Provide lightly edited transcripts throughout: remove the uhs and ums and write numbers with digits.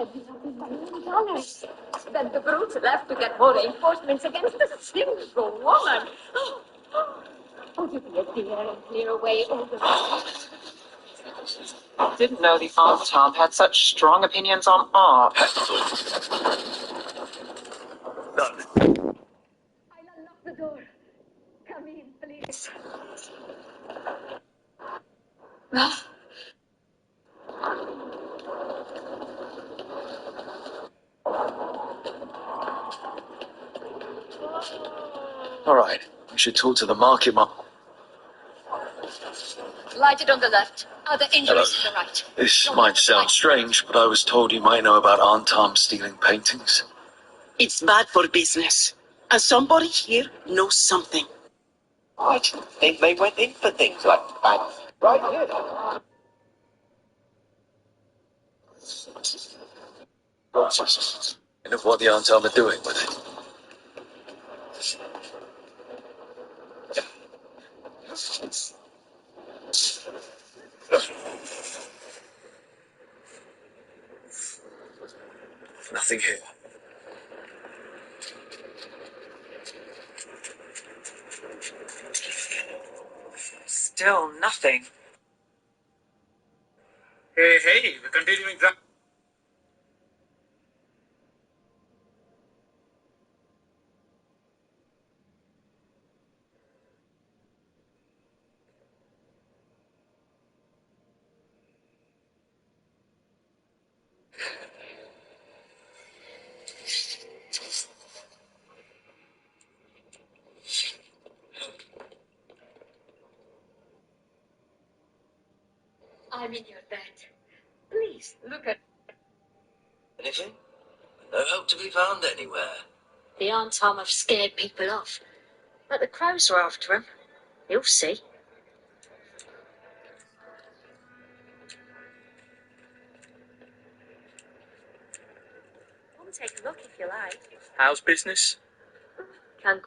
$10. Then the brutes left to get more reinforcements against the single woman. Oh, you be a dear and clear away all the Didn't know the Aunt Tom had such strong opinions on art. I'll unlock the door. Come in, please. All right, we should talk to the market mom. Lighted on the left. Other injuries to the right. This might sound strange, but I was told you might know about Aunt Tom stealing paintings. It's bad for business. And somebody here knows something. I didn't think they went in for things like that. Right here. And of what the Aunt Tom are doing with it. Nothing here. Still nothing. Hey, we're continuing that. I'm in your bed. Please, look at... Anything? No help to be found anywhere. The Aunt Tom have scared people off. But the crows are after him. You'll see. Come take a look if you like. How's business? Can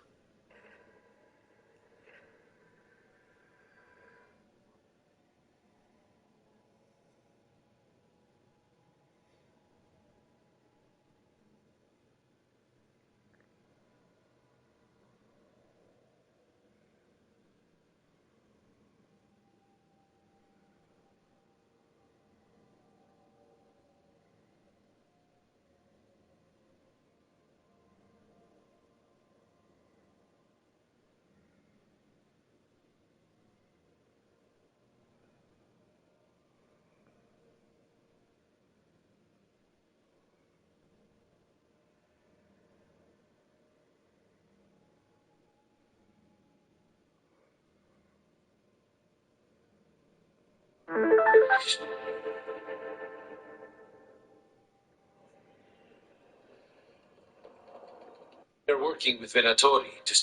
They're working with Venatori to...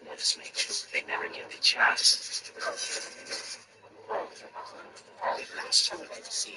Let's make sure they never get the chance. Last time I see.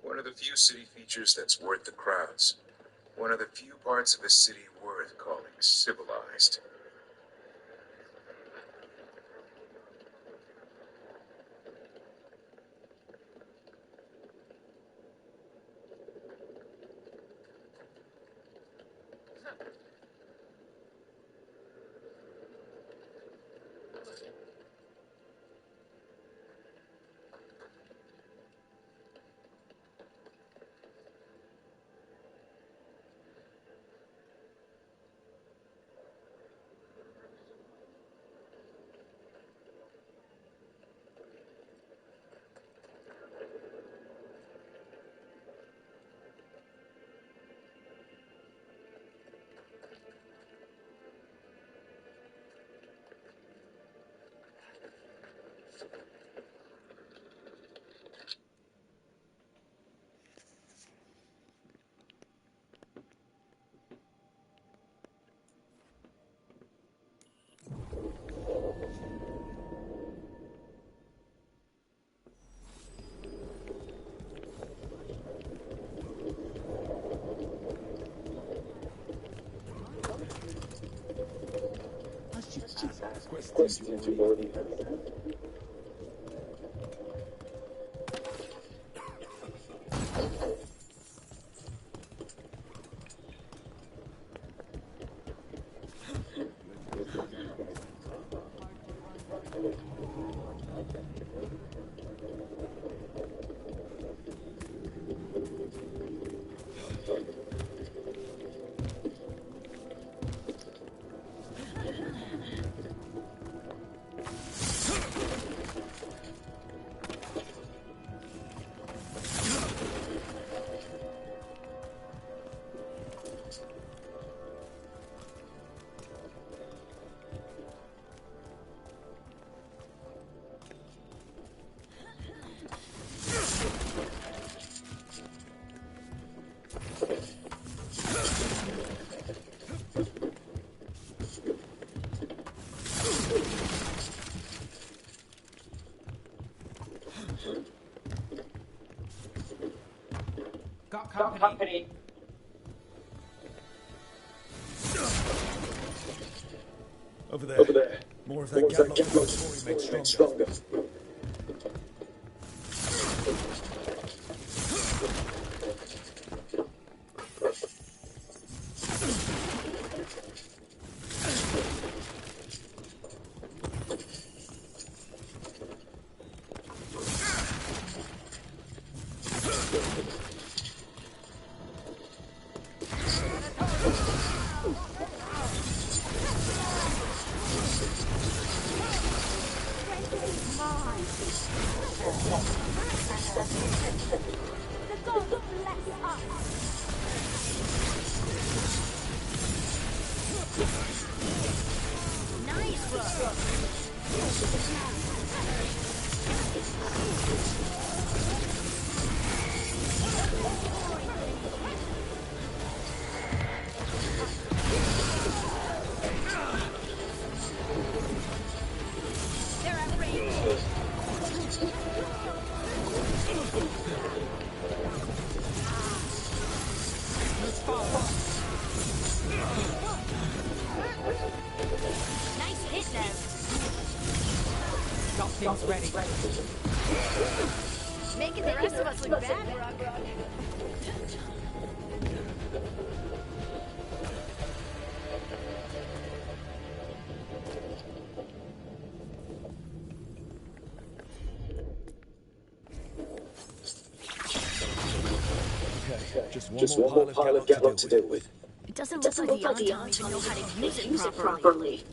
One of the few city features that's worth the crowds. One of the few parts of a city worth calling civilized. Questions you've already had. Got company. Over there. More of that Gatlock story made stronger. Ready. Making the rest of us look bad, Rock. Okay, just one more pile of Gatlock to deal with. It doesn't look like the Anton even know how to use it properly.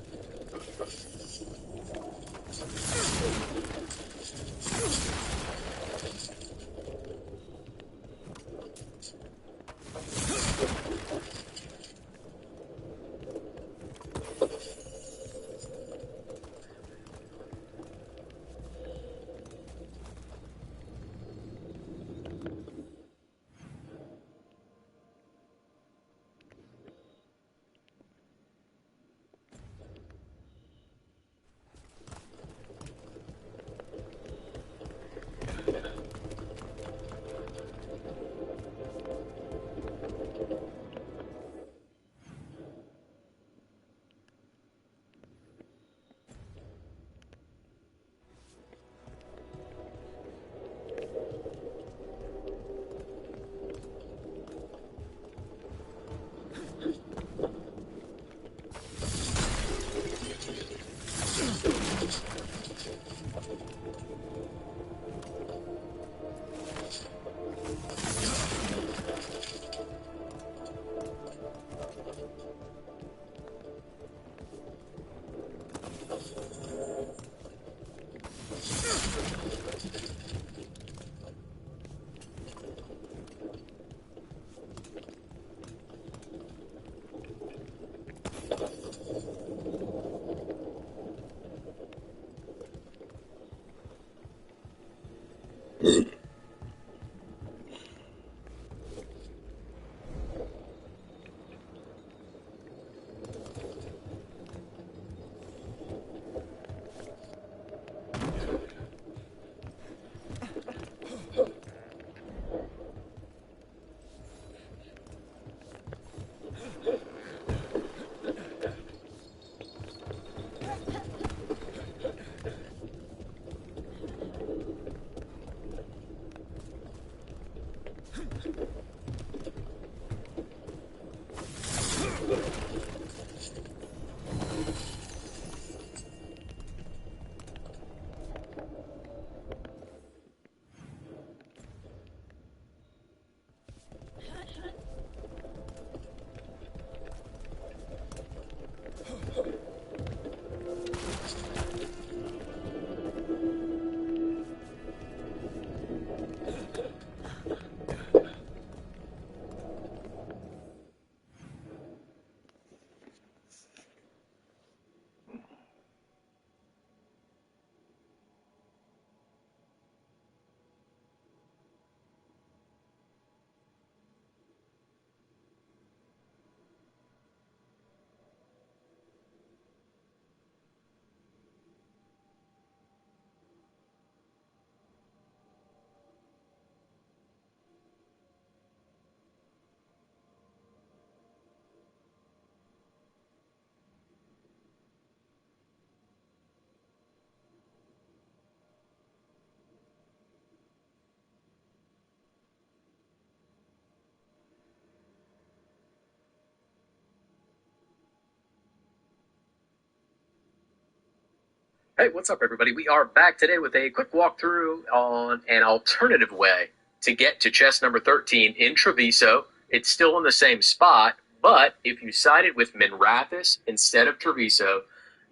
Hey, what's up, everybody? We are back today with a quick walkthrough on an alternative way to get to chest number 13 in Treviso. It's still in the same spot, but if you sided with Minrathous instead of Treviso,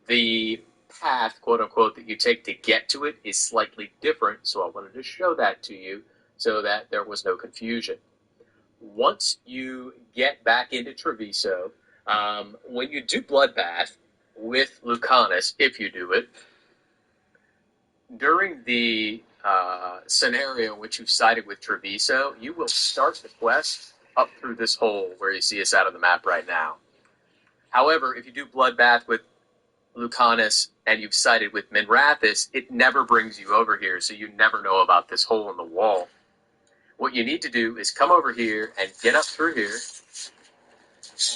the path, quote-unquote, that you take to get to it is slightly different, so I wanted to show that to you so that there was no confusion. Once you get back into Treviso, when you do Bloodbath with Lucanus, if you do it, during the scenario in which you've sided with Treviso, you will start the quest up through this hole where you see us out of the map right now. However, if you do Bloodbath with Lucanus and you've sided with Minrathous, it never brings you over here, so you never know about this hole in the wall. What you need to do is come over here and get up through here,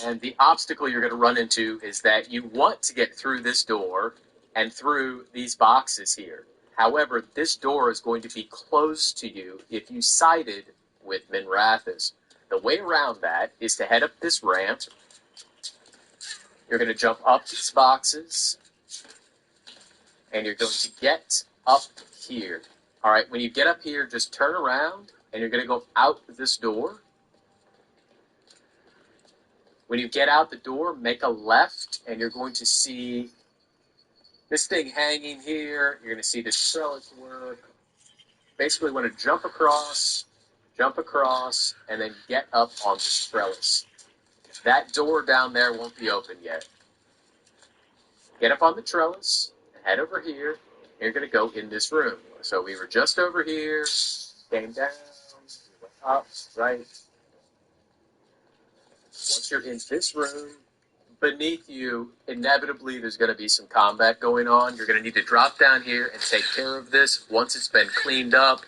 and the obstacle you're going to run into is that you want to get through this door and through these boxes here. However, this door is going to be closed to you if you sided with Minrathous. The way around that is to head up this ramp. You're going to jump up these boxes, and you're going to get up here. All right, when you get up here, just turn around, and you're going to go out this door. When you get out the door, make a left, and you're going to see this thing hanging here. You're going to see this trellis work. Basically, want to jump across, and then get up on this trellis. That door down there won't be open yet. Get up on the trellis, head over here, and you're going to go in this room. So we were just over here, came down, went up, right. Once you're in this room, beneath you, inevitably there's going to be some combat going on. You're going to need to drop down here and take care of this. Once it's been cleaned up,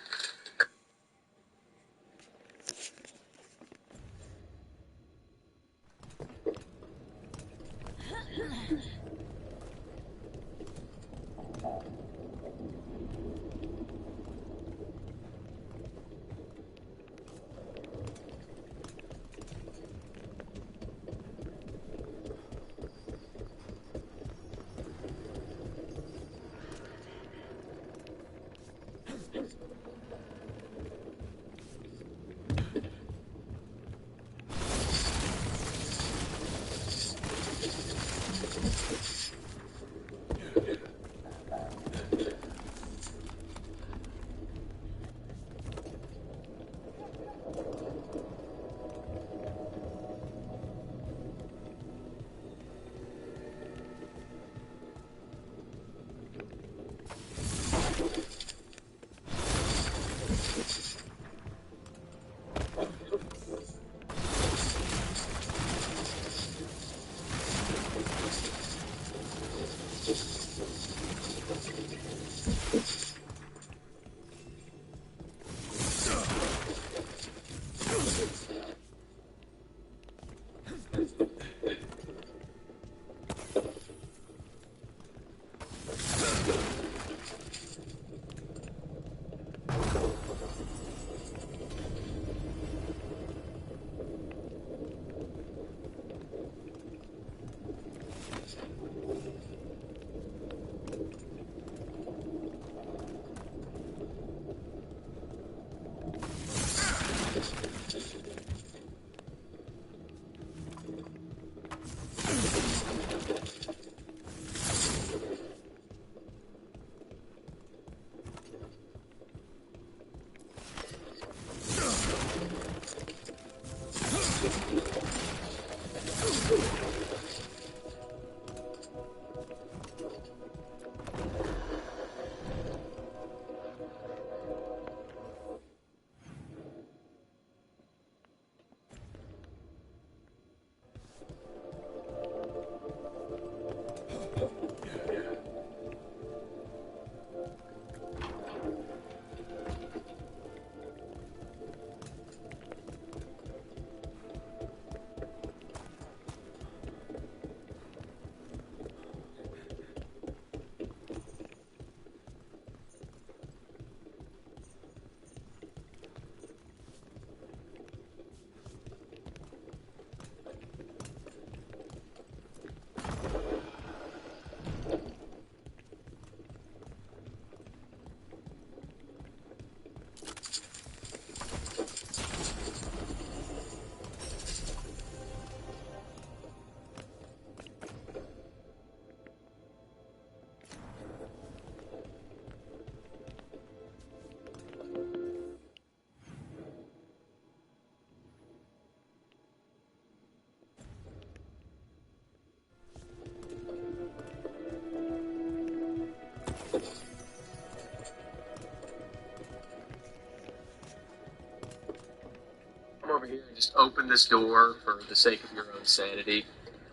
come over here and just open this door for the sake of your own sanity.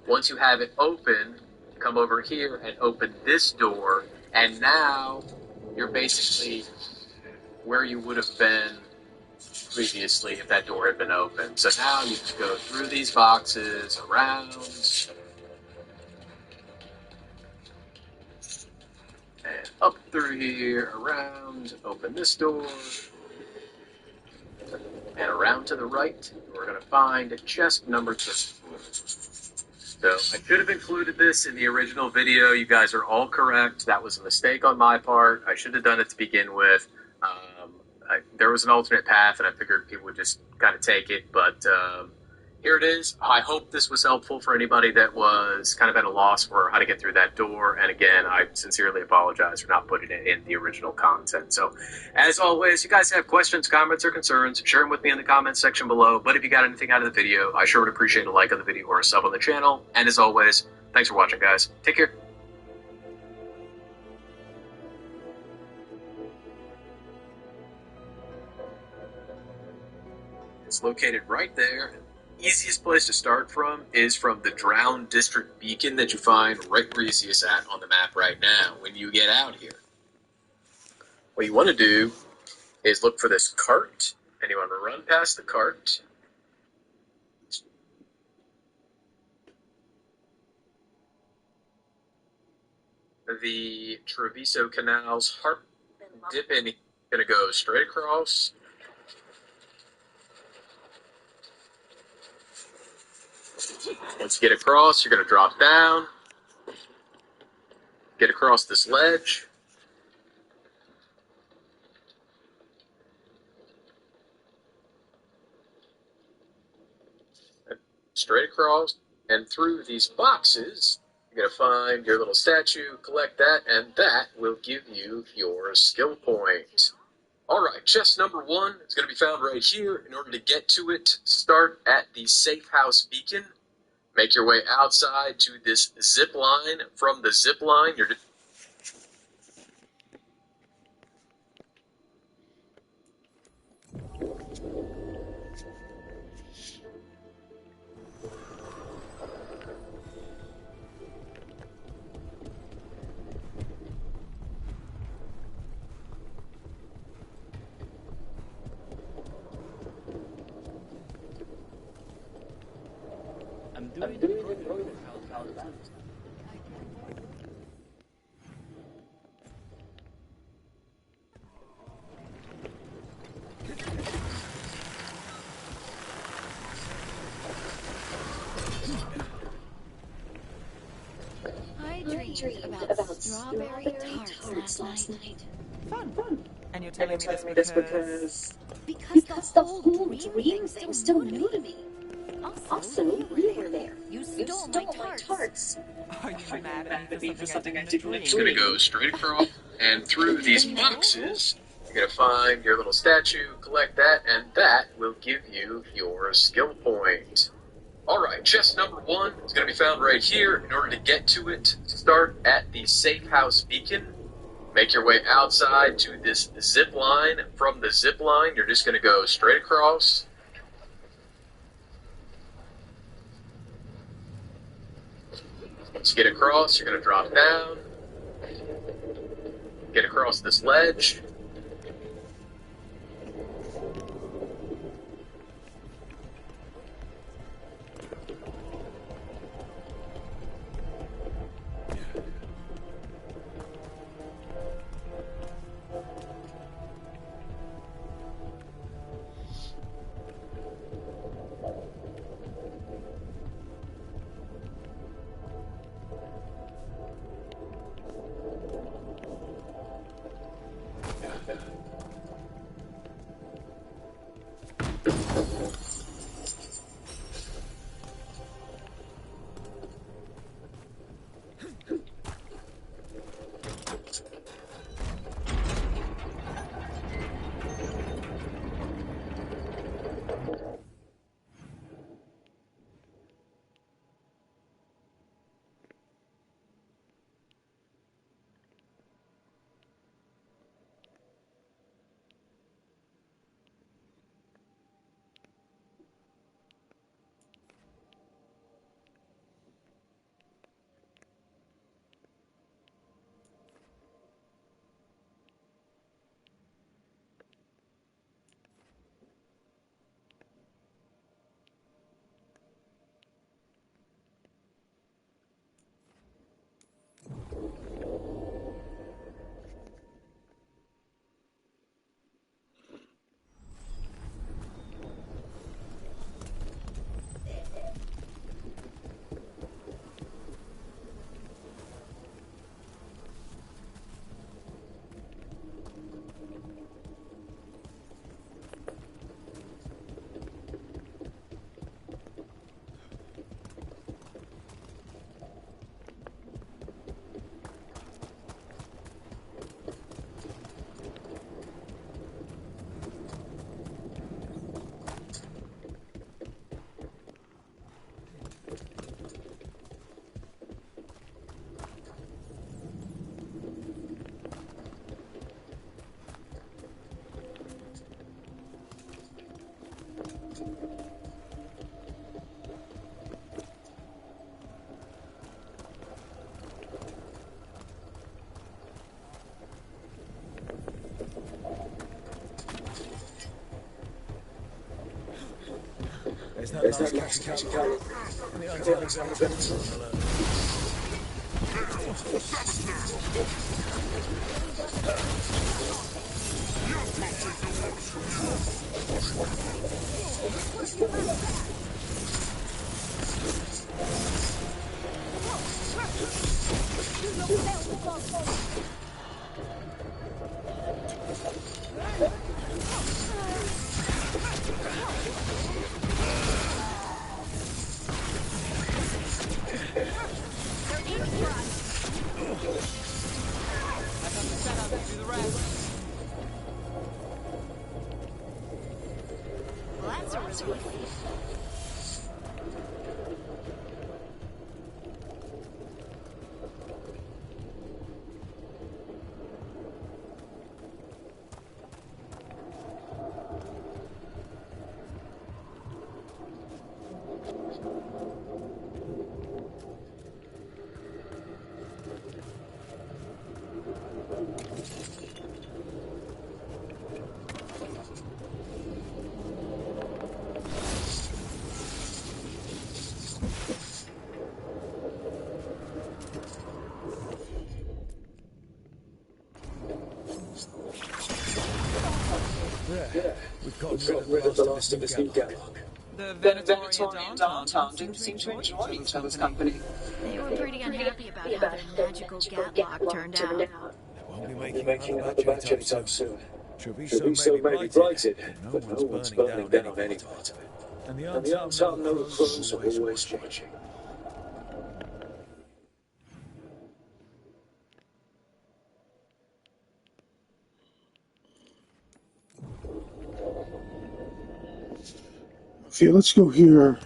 Once you have it open, come over here and open this door, and now you're basically where you would have been previously if that door had been open. So now you just go through these boxes, around, and up through here, around, open this door, and around to the right, we're going to find chest number 34. So I should have included this in the original video. You guys are all correct. That was a mistake on my part. I should have done it to begin with. There was an alternate path, and I figured people would just kind of take it. But here it is. I hope this was helpful for anybody that was kind of at a loss for how to get through that door. And again, I sincerely apologize for not putting it in the original content. So as always, you guys have questions, comments, or concerns, share them with me in the comments section below. But if you got anything out of the video, I sure would appreciate a like on the video or a sub on the channel. And as always, thanks for watching, guys. Take care. It's located right there. Easiest place to start from is from the Drowned District beacon that you find right where you see us at on the map right now when you get out here. What you want to do is look for this cart, and you want to run past the cart. The Treviso Canal's heart dip in, going to go straight across. Once you get across, you're going to drop down, get across this ledge, straight across, and through these boxes, you're going to find your little statue, collect that, and that will give you your skill point. Alright, chest number 1 is going to be found right here. In order to get to it, start at the Safe House beacon. Make your way outside to this zip line. From the zip line, you're I dreamed about strawberry tarts last night. Fun. And you're telling me this because... Because the whole dream thing was still new to me. Also, you were there. You stole my tarts. Are you mad at me for something I did in a just going to go straight across, and through these boxes, you're going to find your little statue, collect that, and that will give you your skill point. Alright, chest number 1 is going to be found right here. In order to get to it, start at the Safe House beacon. Make your way outside to this zip line. From the zip line, you're just going to go straight across. Once you get across, you're going to drop down. Get across this ledge. There's that last catch carry. And the untold veterans are on alert. That's a relief. There. We've gotten rid of the last of this new gadlock. The The Venatorian Venatorian downtown didn't seem to enjoy each other's company. They were pretty unhappy about how their magical Gatlock turned out. They won't be making another batch anytime soon. Treviso may be blighted, but no one's burning down any part of it. And the untold Noble Crows are always watching. Okay, let's go here.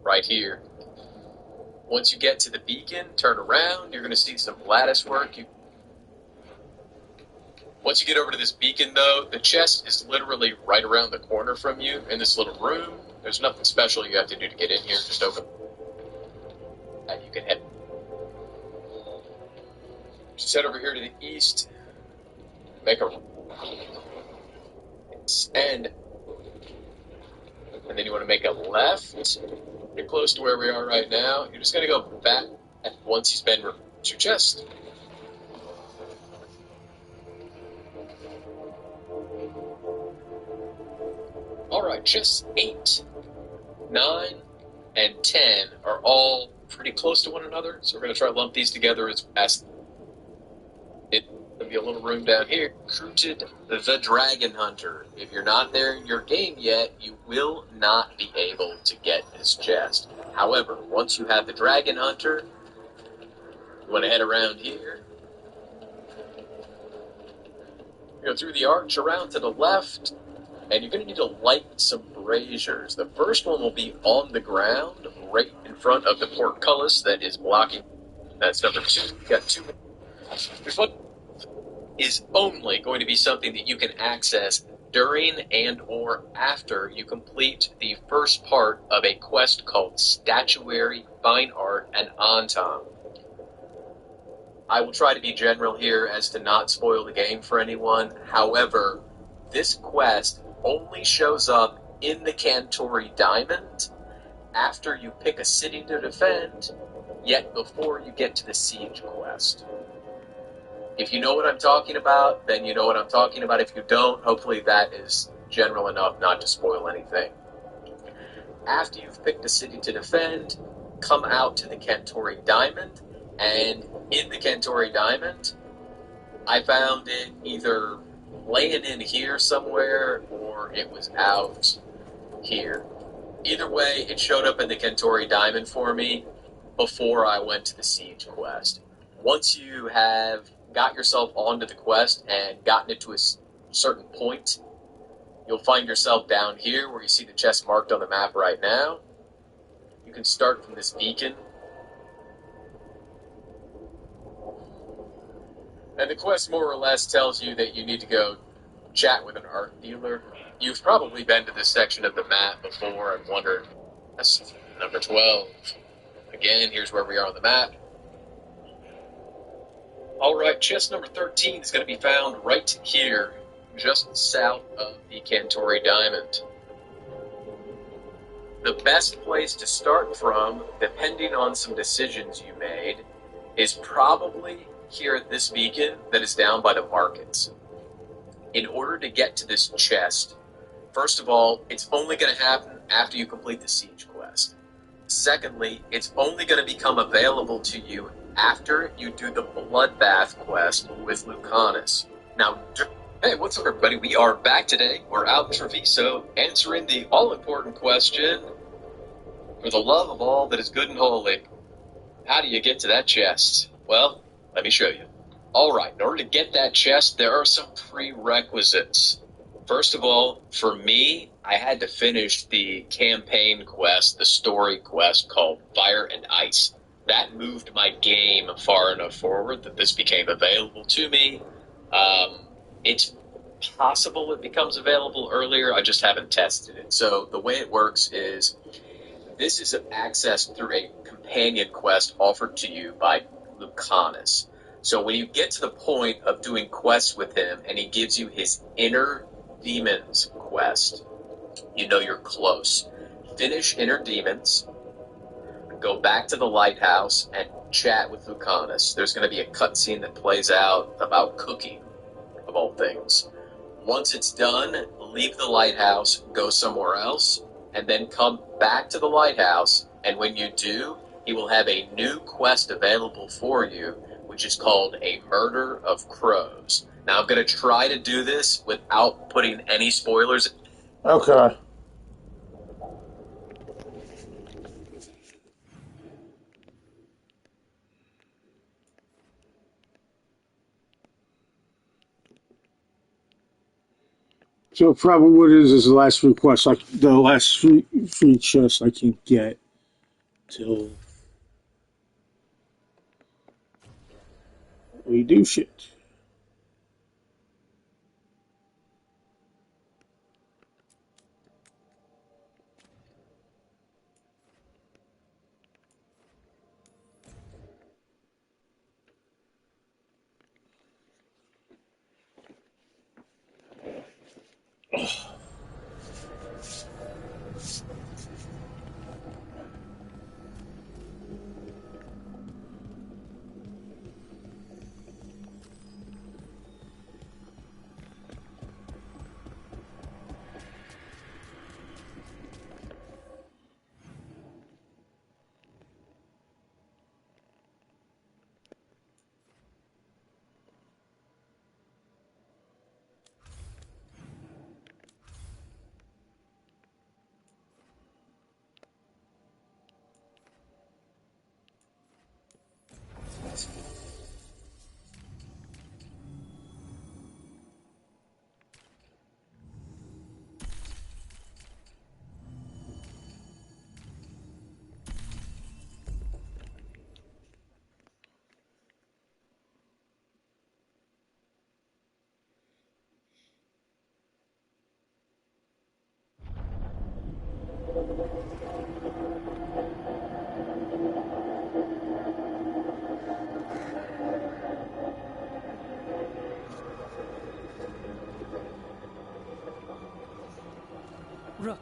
Right here. Once you get to the beacon, turn around, you're going to see some lattice work. Once you get over to this beacon, though, the chest is literally right around the corner from you in this little room. There's nothing special you have to do to get in here. Just open. And you can head. Just head over here to the east. Make a. And then you want to make a left. You're close to where we are right now. You're just going to go back once he's been removed to your chest. Alright, chests 8, 9, and 10 are all pretty close to one another, so we're going to try to lump these together as fast. There'll be a little room down here. Recruited the Dragon Hunter. If you're not there in your game yet, you will not be able to get this chest. However, once you have the Dragon Hunter, you want to head around here. Go through the arch around to the left. And you're going to need to light some braziers. The first one will be on the ground, right in front of the portcullis that is blocking. That's number 2. You've got 2 more. This one is only going to be something that you can access during and or after you complete the first part of a quest called Statuary, Fine Art, and Anton. I will try to be general here as to not spoil the game for anyone. However, this quest only shows up in the Cantori Diamond after you pick a city to defend, yet before you get to the Siege quest. If you know what I'm talking about, then you know what I'm talking about. If you don't, hopefully that is general enough not to spoil anything. After you've picked a city to defend, come out to the Cantori Diamond, and in the Cantori Diamond, I found it either laying in here somewhere, or it was out here. Either way, it showed up in the Cantori Diamond for me before I went to the Siege quest. Once you have got yourself onto the quest and gotten it to a certain point, you'll find yourself down here where you see the chest marked on the map right now. You can start from this beacon. And the quest more or less tells you that you need to go chat with an art dealer. You've probably been to this section of the map before and wondered, that's number 12. Again, here's where we are on the map. Alright, chest number 13 is going to be found right here, just south of the Cantori Diamond. The best place to start from, depending on some decisions you made, is probably here at this beacon that is down by the markets. In order to get to this chest, first of all, it's only going to happen after you complete the siege quest. Secondly, it's only going to become available to you after you do the bloodbath quest with Lucanus. Now, hey, what's up everybody? We are back today. We're out in Treviso answering the all-important question, for the love of all that is good and holy, how do you get to that chest? Well, let me show you. Alright, in order to get that chest, there are some prerequisites. First of all, for me, I had to finish the campaign quest, the story quest called Fire and Ice. That moved my game far enough forward that this became available to me. It's possible it becomes available earlier, I just haven't tested it. So the way it works is, this is accessed through a companion quest offered to you by Lucanus. So when you get to the point of doing quests with him and he gives you his Inner Demons quest, you know you're close. Finish Inner Demons, go back to the lighthouse and chat with Lucanus. There's going to be a cutscene that plays out about cooking, of all things. Once it's done, leave the lighthouse, go somewhere else, and then come back to the lighthouse, and when you do, he will have a new quest available for you, which is called A Murder of Crows. Now, I'm going to try to do this without putting any spoilers. Okay. So probably what it is the last request, like the last free chest I can get till we do shit.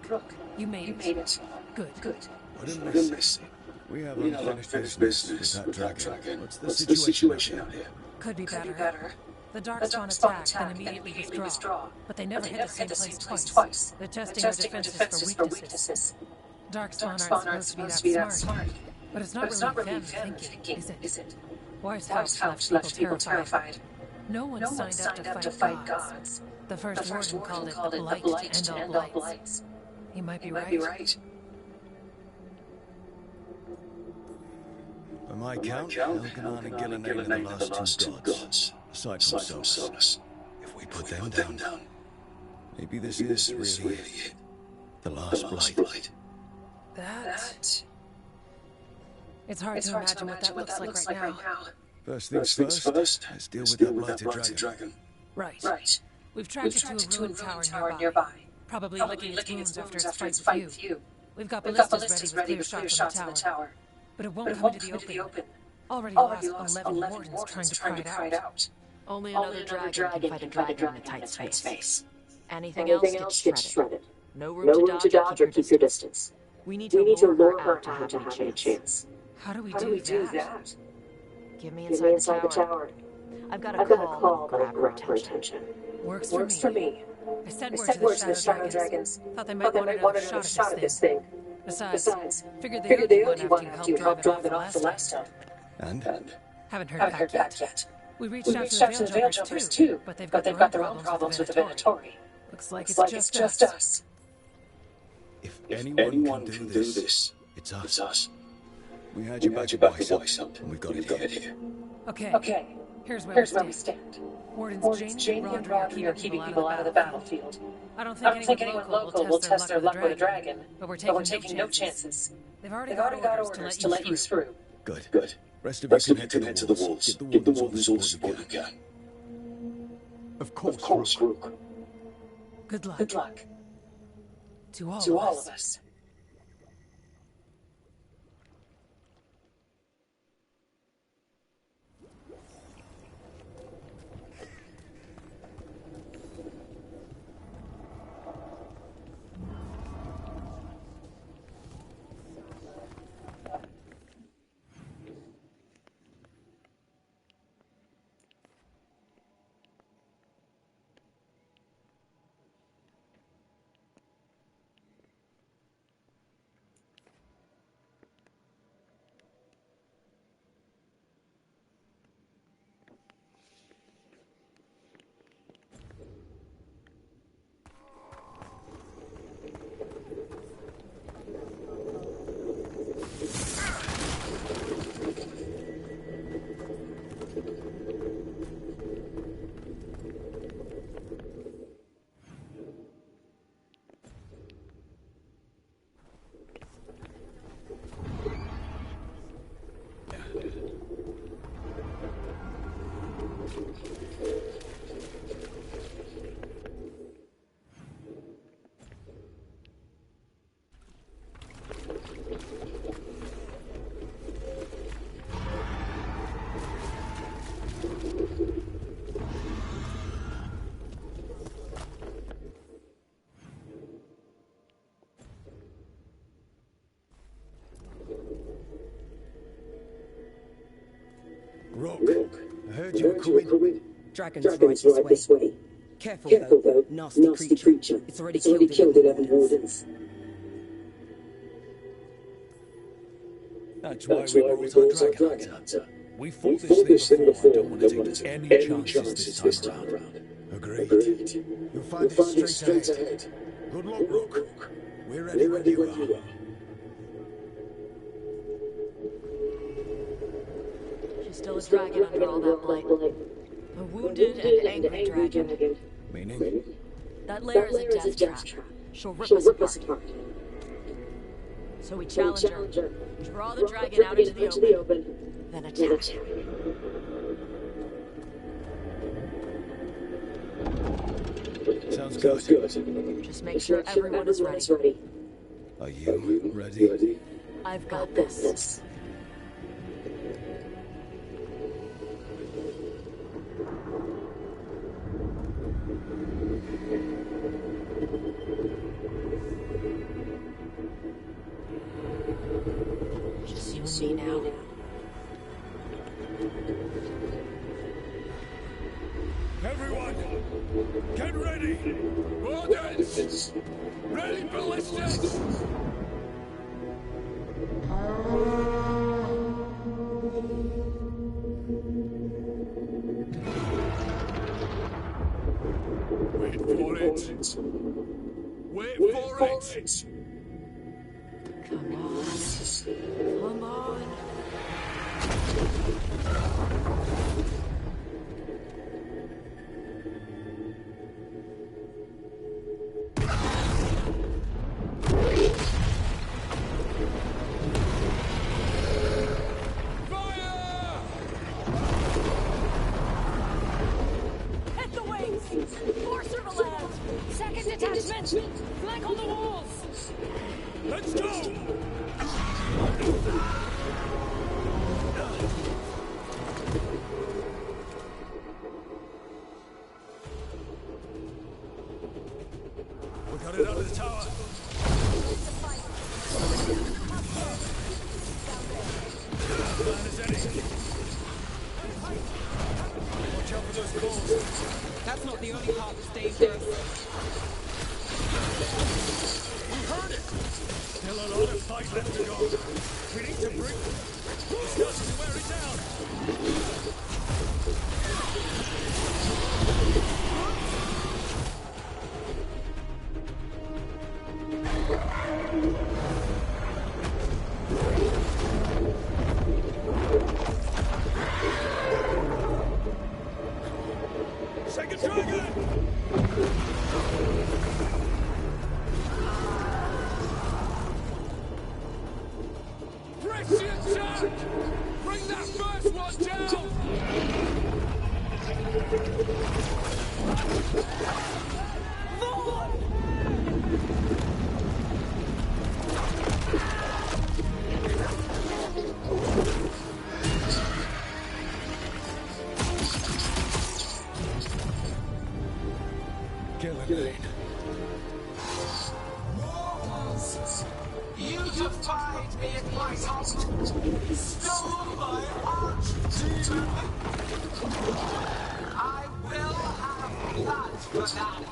Rook, you made it. Good. What a mess. We have unfinished business with that dragon. What's the situation out here? Could be better. The Darkspawn attack, then immediately withdraw. But they never hit the same place twice. They're testing our defenses for weaknesses. Darkspawn aren't supposed to be that smart. But it's not really them thinking, is it? Wise House left people terrified. No one signed up to fight gods. The first warden called it the blight to end all blights. He might be right. By my count, Elganon and Gillinan are the last two gods, aside from Solus. If we put them down, maybe this is really it. The last blight. That... It's hard to imagine what that looks like right now. First things first, let's deal with that blighted dragon. Right. We've tracked it to a ruined tower nearby. Probably licking its wounds after its fight with you. We've got ballistas ready with clear shots on the tower. But it won't come into the open. Already lost 11 wardens trying to pry it out. Only another dragon can fight a dragon in a tight space. Anything else gets shredded. No room to dodge or keep your distance. We need to lure her out to have any chance. How do we do that? Get me inside the tower. I've got a call that'll grab her attention. Works for me. I sent word to the Shadow Dragons. Thought they might want another shot at this thing. Besides, figured they owed you one after you helped drive it off the last time. And? Haven't heard back yet. We reached out to the Veil Jumpers too, but they've got their own problems with the Venatori. Looks like it's just us. If anyone can do this, it's us. We had your back twice up, and we've got it here. Okay. Here's where we stand. Wardens Janie and Rodri are keeping people out of the battlefield. I don't think anyone local will test their luck with a dragon, but we're taking no chances. They've already got orders to let you through. Good. Rest of you can head to the walls. Get the wardens all the support you can. Of course, Rook. Good luck. To all of us. Rook, I heard you were coming. Dragon's right this way. Careful though, nasty creature. It's already killed 11 wardens. That's why we brought our dragon hunter. We fought this thing before and don't want to take any chances this time around. Agreed. You'll find it straight ahead. Good luck, Rook. We're ready when you are. She's still a dragon under all that blight. A wounded and angry dragon. Meaning? That lair is a death trap. She'll rip us apart. So we challenge her. Draw the dragon out into the open. Then attack. Sounds good. Just make sure everyone is ready. Are you ready? I've got this. Just you and me now. Everyone, get ready! Wardens! Ready ballistas! Wait for it! Wait for it! Come on. Come on. Hit the wings! Force her to land! Second detachment! Attack on the walls! Let's go! We got it out of the tower. Man is ready. Watch out for those calls. That's not the only part that's dangerous. We heard it! Still a lot of fight left to go. We need to bring this starting to wear it down. Second dragon! Prescient Jack! Bring that first one down! Gillenane. You defied me at my house! Stole my arch-demon! I will have blood for that!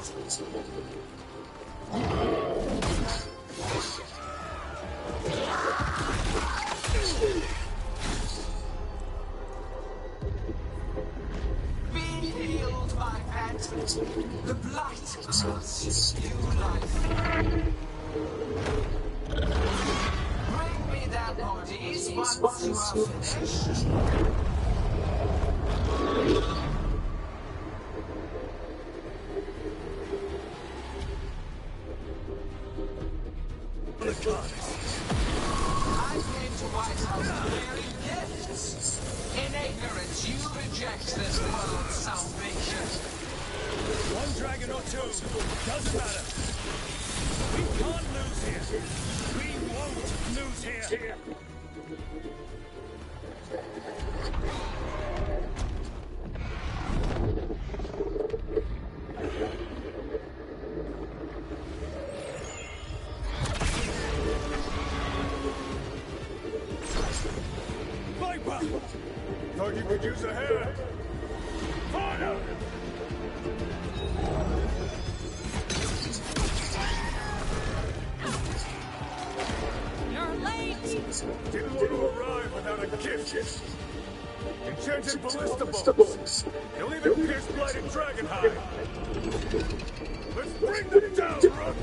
Be healed, my pet! The blight gives you life! Bring me their bodies once you are finished. I came to White House bearing gifts. In ignorance, you reject this world's salvation. One dragon or two, doesn't matter. We can't lose here. We won't lose here. Viper! Thought you could use a hand. Fire! You're late! Didn't want to arrive without a gift. Enchanted ballista bolts. You'll even pierce blighted dragon hide. Let's bring them down, Rook!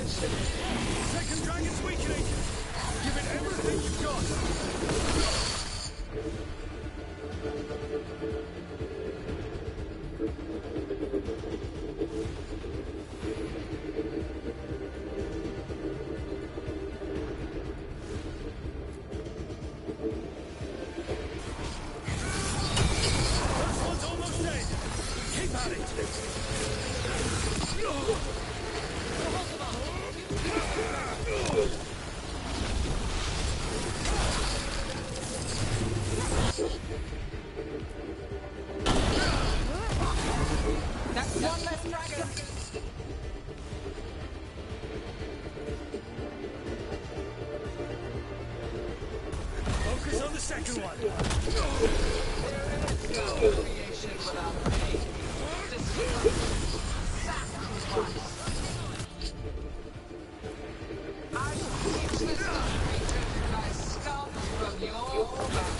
Second dragon's weakening! Give it everything you've got! First one's almost dead! Keep at it! That's one less dragon. Focus on the second one. Creation without pain. Sacrifice. I shall teach this creature my scalp from your back.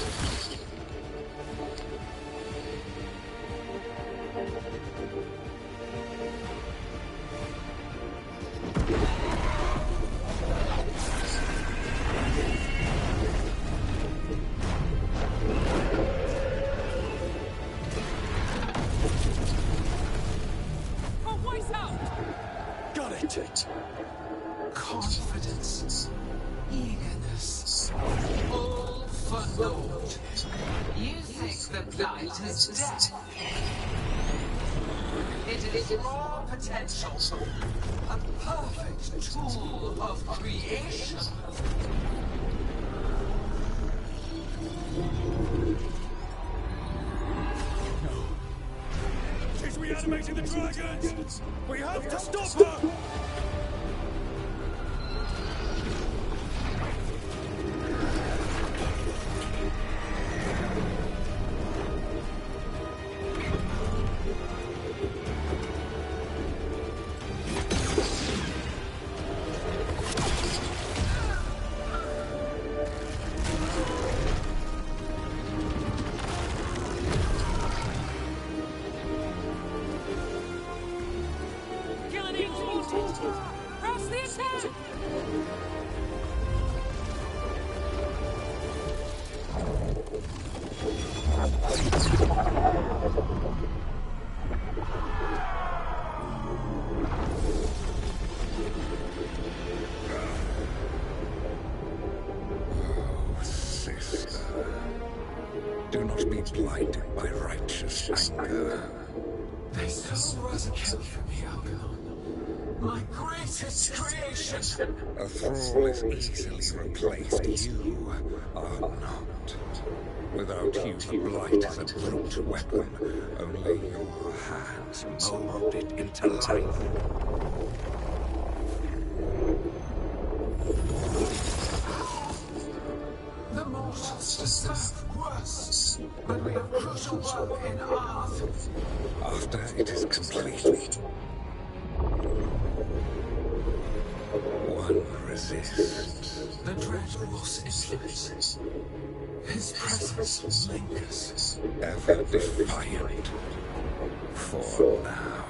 twice out! Got it! Confidence, eagerness, all for naught. You think the blight is dead? It is raw potential, a perfect tool of creation. She's reanimating the dragons! We have to stop her! Press the attack! Sister, do not be blinded by righteous anger. They still rescue from me, Algernon. My greatest creation! A thrall is easily replaced. You are not. Without you, the blight is a brute weapon. Only your hands mold it into life. The mortals deserve worse, but we have crucial work in Earth. After it is complete, one resists. The dread wolf's influence. His presence lingers. Ever defiant. For now.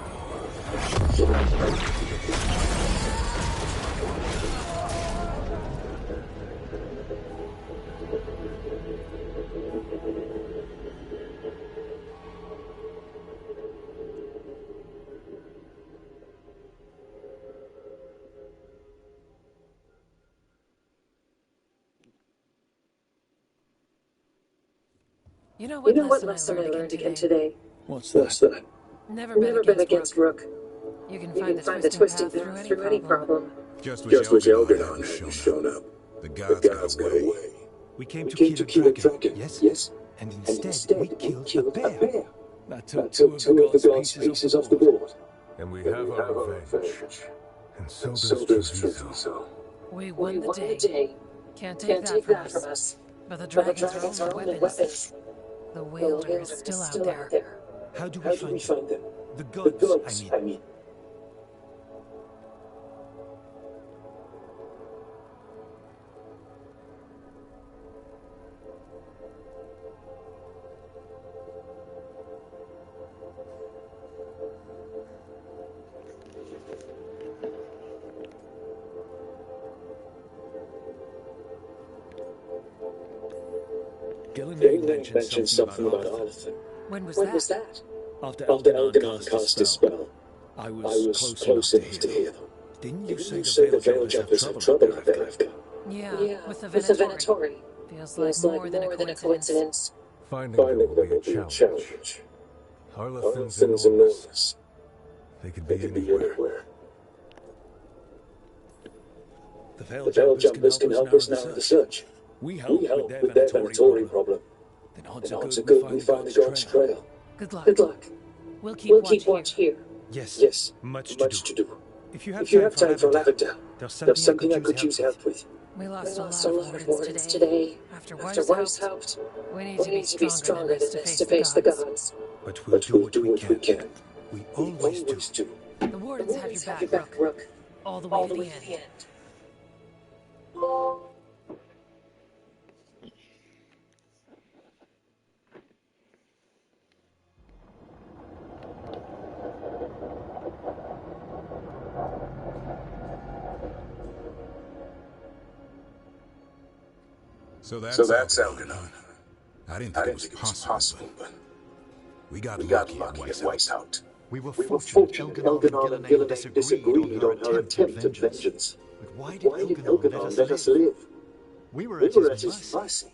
You know You know what what lesson lesson I I learned again today? What's What's that? Never Never bet against Rook. You can You find can find a the twisting twisting path path through any problem. Just Just as as Elgadon Elgadon had shown up. the The guards got away. We came to Came kill to a kill a dragon, dragon, yes? And instead, we killed a bear. bear. That That took took two of the god's pieces pieces off off the the board. board. And we And have we have our our revenge. revenge. And so So does does Treviso. Treviso. We We won the won the day. day. Can't Can't take that from us. us. But the But the dragons are only weapons. The The wielder wielder is still out there. How do How we do find we find them? the The gods, gods, I mean. Gillian mentioned something about Arthur. When was When was that? that? After After Elgadon Elgadon cast his spell, I I was was close enough to hear them. them. Didn't Didn't you you say say the the Veil Veil Jumpers Jumpers have trouble have up trouble there, up there, Afghan? Yeah, with the Venatori. Feels Feels like more than a coincidence. Finding Finding them will be a challenge. Harlequins and enormous. They could be anywhere. The Veil The Veil Jumpers Jumpers can help us narrow the search. We We help help with with their their Venatori Venatori problem. Then Then odds odds are are good good we we find find the the God's God's trail. trail. Good luck. Good luck. We'll keep We'll watch keep here. watch here. Yes, Yes, much to do. If you have If you time have for time for Lavender, Lavender, there's there's something something I could use help with. We We lost lost a lot of wardens today. After Weiss helped, we need to be stronger than this to face the gods. but we'll do what we can. We We always do. always do. The wardens have your back, Rook. All the way to the end. So that's Elgadon. I didn't I think didn't it think was it was possible, possible, but we got we got lucky lucky at at Weishaupt. Weishaupt. We were fortunate Elganon and Gillenane disagreed on her attempt at vengeance. But why did Elganon let us live? We were at his mercy.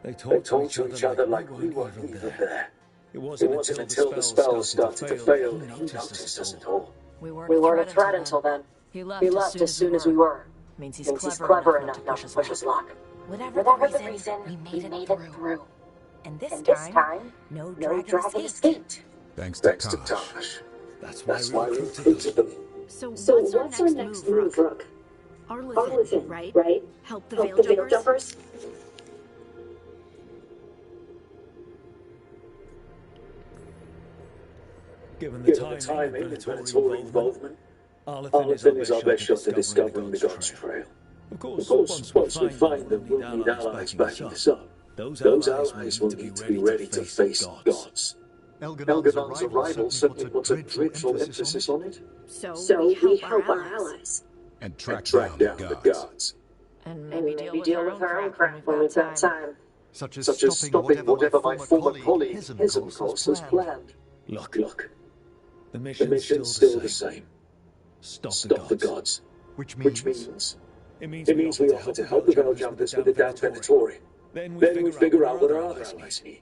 They talked to each other like we weren't even there. It wasn't until the spells started to fail that he noticed us at all. We weren't a threat until then. He left as soon as we were. Means he's clever enough not to push his luck. Whatever the reason, we made it through. And this time, no dragon escaped. Thanks to Tosh. That's why we recruited them. So what's our next move, Rook? Arlithin, right? Help the Veil Jumpers? Given the timing and military involvement, Arlithin is our best shot at discovering the God's Trail. Of course, once we find them, we'll need allies backing us up. Those allies will need to be ready to face the gods. Elganon's arrival certainly puts a dreadful emphasis on it. So we help our allies. And track down the gods. And maybe deal with our own crap when we've got time. Such as stopping whatever my former colleague Hism course has planned. Look. The mission's still the same. Stop the gods. Which means we offer to help the Veil Jumpers with the damn Venatori. Then we figure out what our other allies need.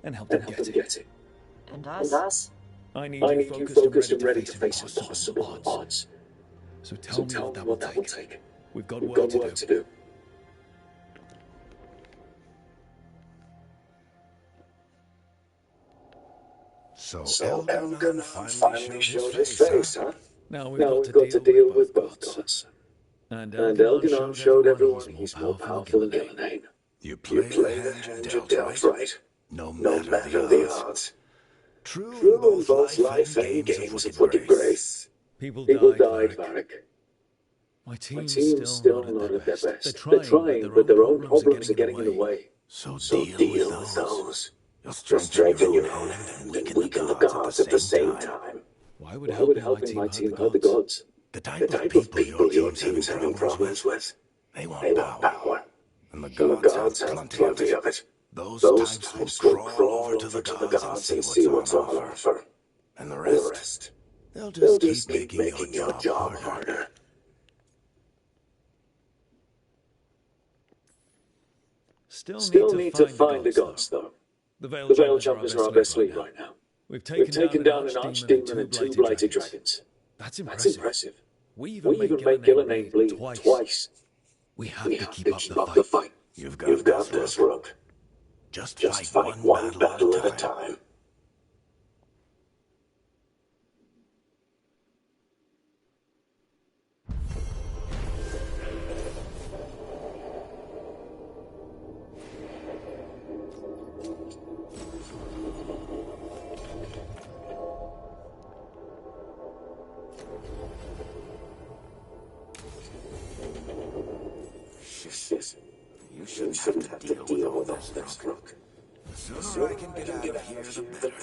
And help them get it. And us? I need you focused and ready to face impossible odds. So tell me what that will take. We've got work to do. So Elganon finally showed his face, huh? Now we've got to deal with both gods. And Elganon showed everyone he's more powerful than Gillenane. You play the hand you're dealt right, no matter the odds. True in both life and games of wicked grace. People died, Varric. My team's still not at their best. They're trying, but their own problems are getting in the way. So deal with those. You'll strengthen your opponent and weaken the gods at the same time. Why would helping my team hurt the gods? The type of people your team's having problems with, they want power. And the gods have plenty of it. Those types will crawl over to the gods and see what's on offer. And the rest, they'll just keep making your job harder. Still need to find the gods, though. The Veil Jumpers are our best lead right now. We've taken down an Archdemon and 2 Blighted Dragons. That's impressive. We even made Gillenane bleed twice. We have to keep up the fight. You've got this, Rook. Just fight one battle at a time. You shouldn't have to deal with all this, Rook. The sooner I can get out of here, the better.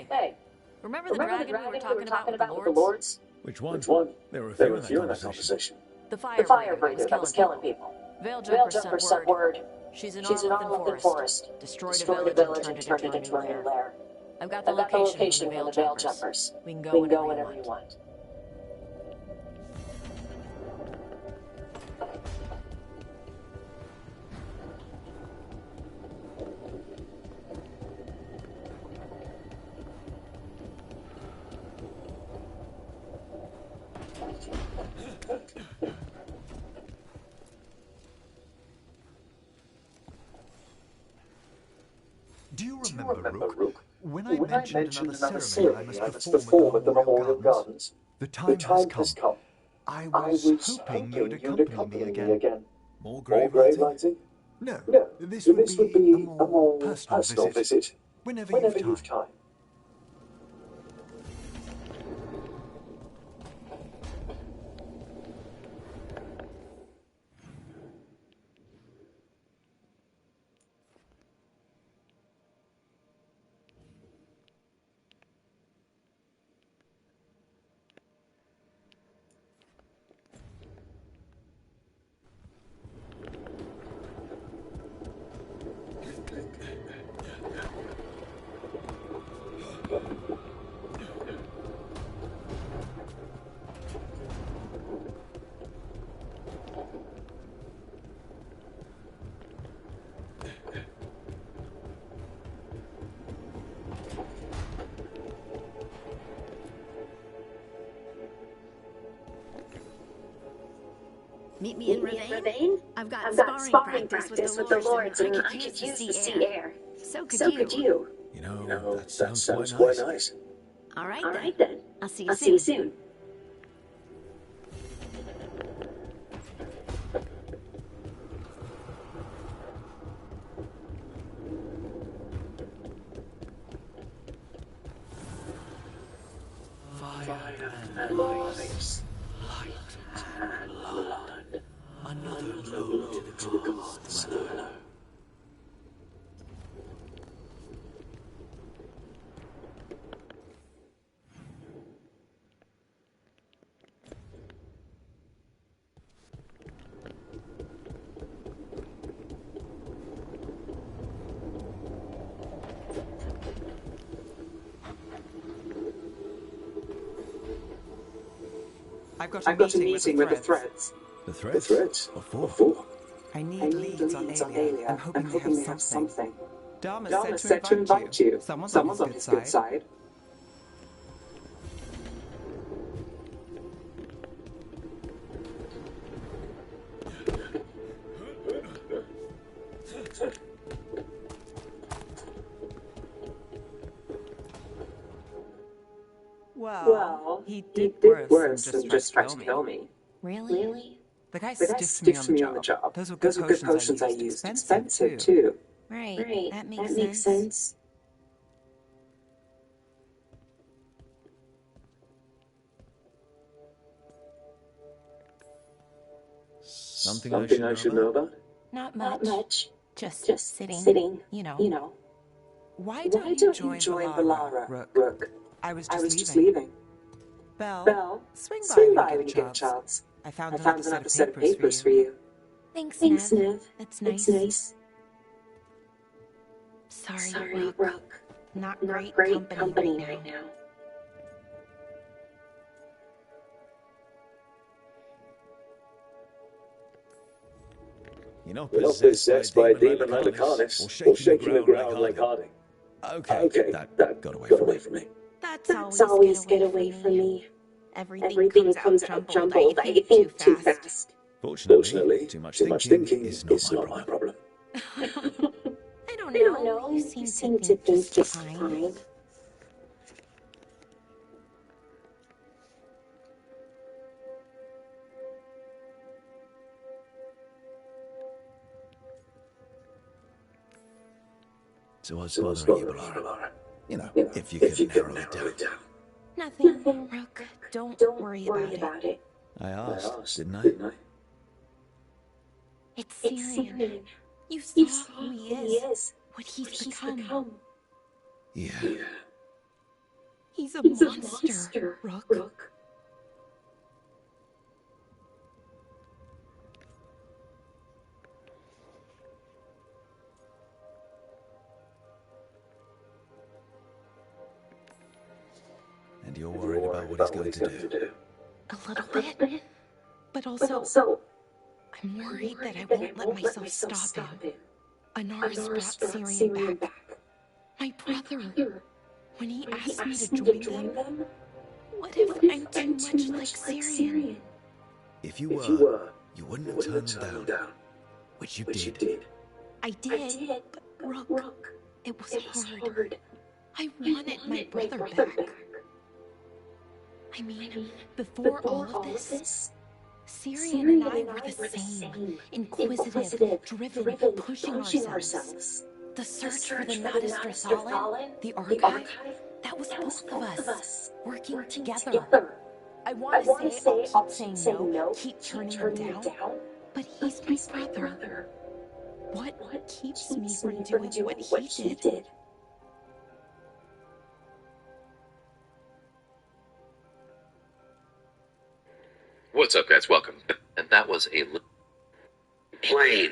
Hey, remember the dragon we were talking about with the lords? Which one? There were a few in that conversation. The firebreaker that was killing people. Veil Jumpers sent word. She's in Arlithin Forest. Destroyed a village and turned it into a new lair. I've got the location of the Veil Jumpers. We can go whenever you want. Do you remember, Rook, when I mentioned another ceremony I must perform at the Memorial Gardens? The time has come. I was hoping you'd accompany me again. More grave lighting? No, No, this would be a more personal visit. Whenever you've time. Meet me in Ravane? I've got sparring practice with the Lords and I could use the sea air. So could you. You know, that sounds quite nice. All right then. I'll see you soon. Fire and ice, light and blood. Another ode to the gods. I've got a meeting with the Threads. The Threads? The Threads? What for? I need leads on Aelia. I'm hoping they have something. Dharma said to invite you. Someone's on his good side. Well, he did worse than just try to kill me. Really? The guy stiffed me on the job. Those were good potions I used. Expensive, too. Right. That makes sense. Something I should know about? Not much. Just sitting. You know. Why don't you join Valara, Rook? I was just leaving. Belle, swing by when you get a chance. I found another set of papers for you. Thanks, Nev. That's nice. Sorry, Rook. Not great company right now. You're not possessed by a demon like Lacarnis, or shaking the ground like Harding. Okay, that got away from me. That's always get away from me. Everything comes out jumbled. I think too fast. Fortunately, too much thinking is not my problem. I don't know. You seem to think just fine. So what's bothering you, Valara? You know, if you could narrow it down. Nothing, Rook. Don't worry about it. I asked, didn't I? It's Syrian. You saw who he is. What he's become. Yeah. He's a monster, Rook. And you're worried about what he's going to do? A little bit. But also, I'm worried that I won't let myself stop him. Anaris brought Syrian back. My brother. When he asked me to join them, what if I'm too much like Syrian? If you were, you wouldn't have turned them down. Which you did. I did, but Rook, It was hard. I wanted my brother back. I mean, before all of this, Syrian and I were the same. Inquisitive, driven, pushing ourselves. The search for the Natus Dracthalin, the archive, that was both of us, working together. I want to say I'll keep saying no, keep turning him down, but he's my brother. What keeps me from doing what he did? What's up, guys? Welcome. And that was a Complain,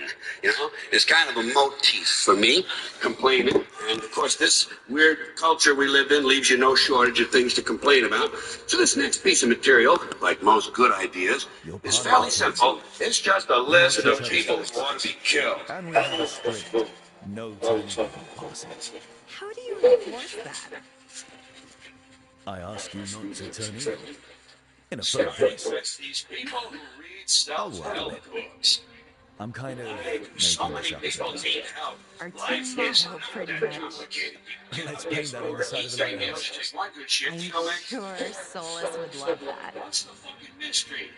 is kind of a motif for me, complaining. And of course, this weird culture we live in leaves you no shortage of things to complain about. So this next piece of material, like most good ideas, is fairly simple. It's just a list of people who ought to be killed. And we have a string. No turning back policies. How do you enforce that? I ask you not to turn evil. In a firm voice. These people who read self-help books. I'm kind of So making many this up. people need help. Our Life team is help pretty not that much. complicated. Let's paint that on the side of the lighthouse. One good shit I'm filming. sure Solus would love that. What's the fucking mystery?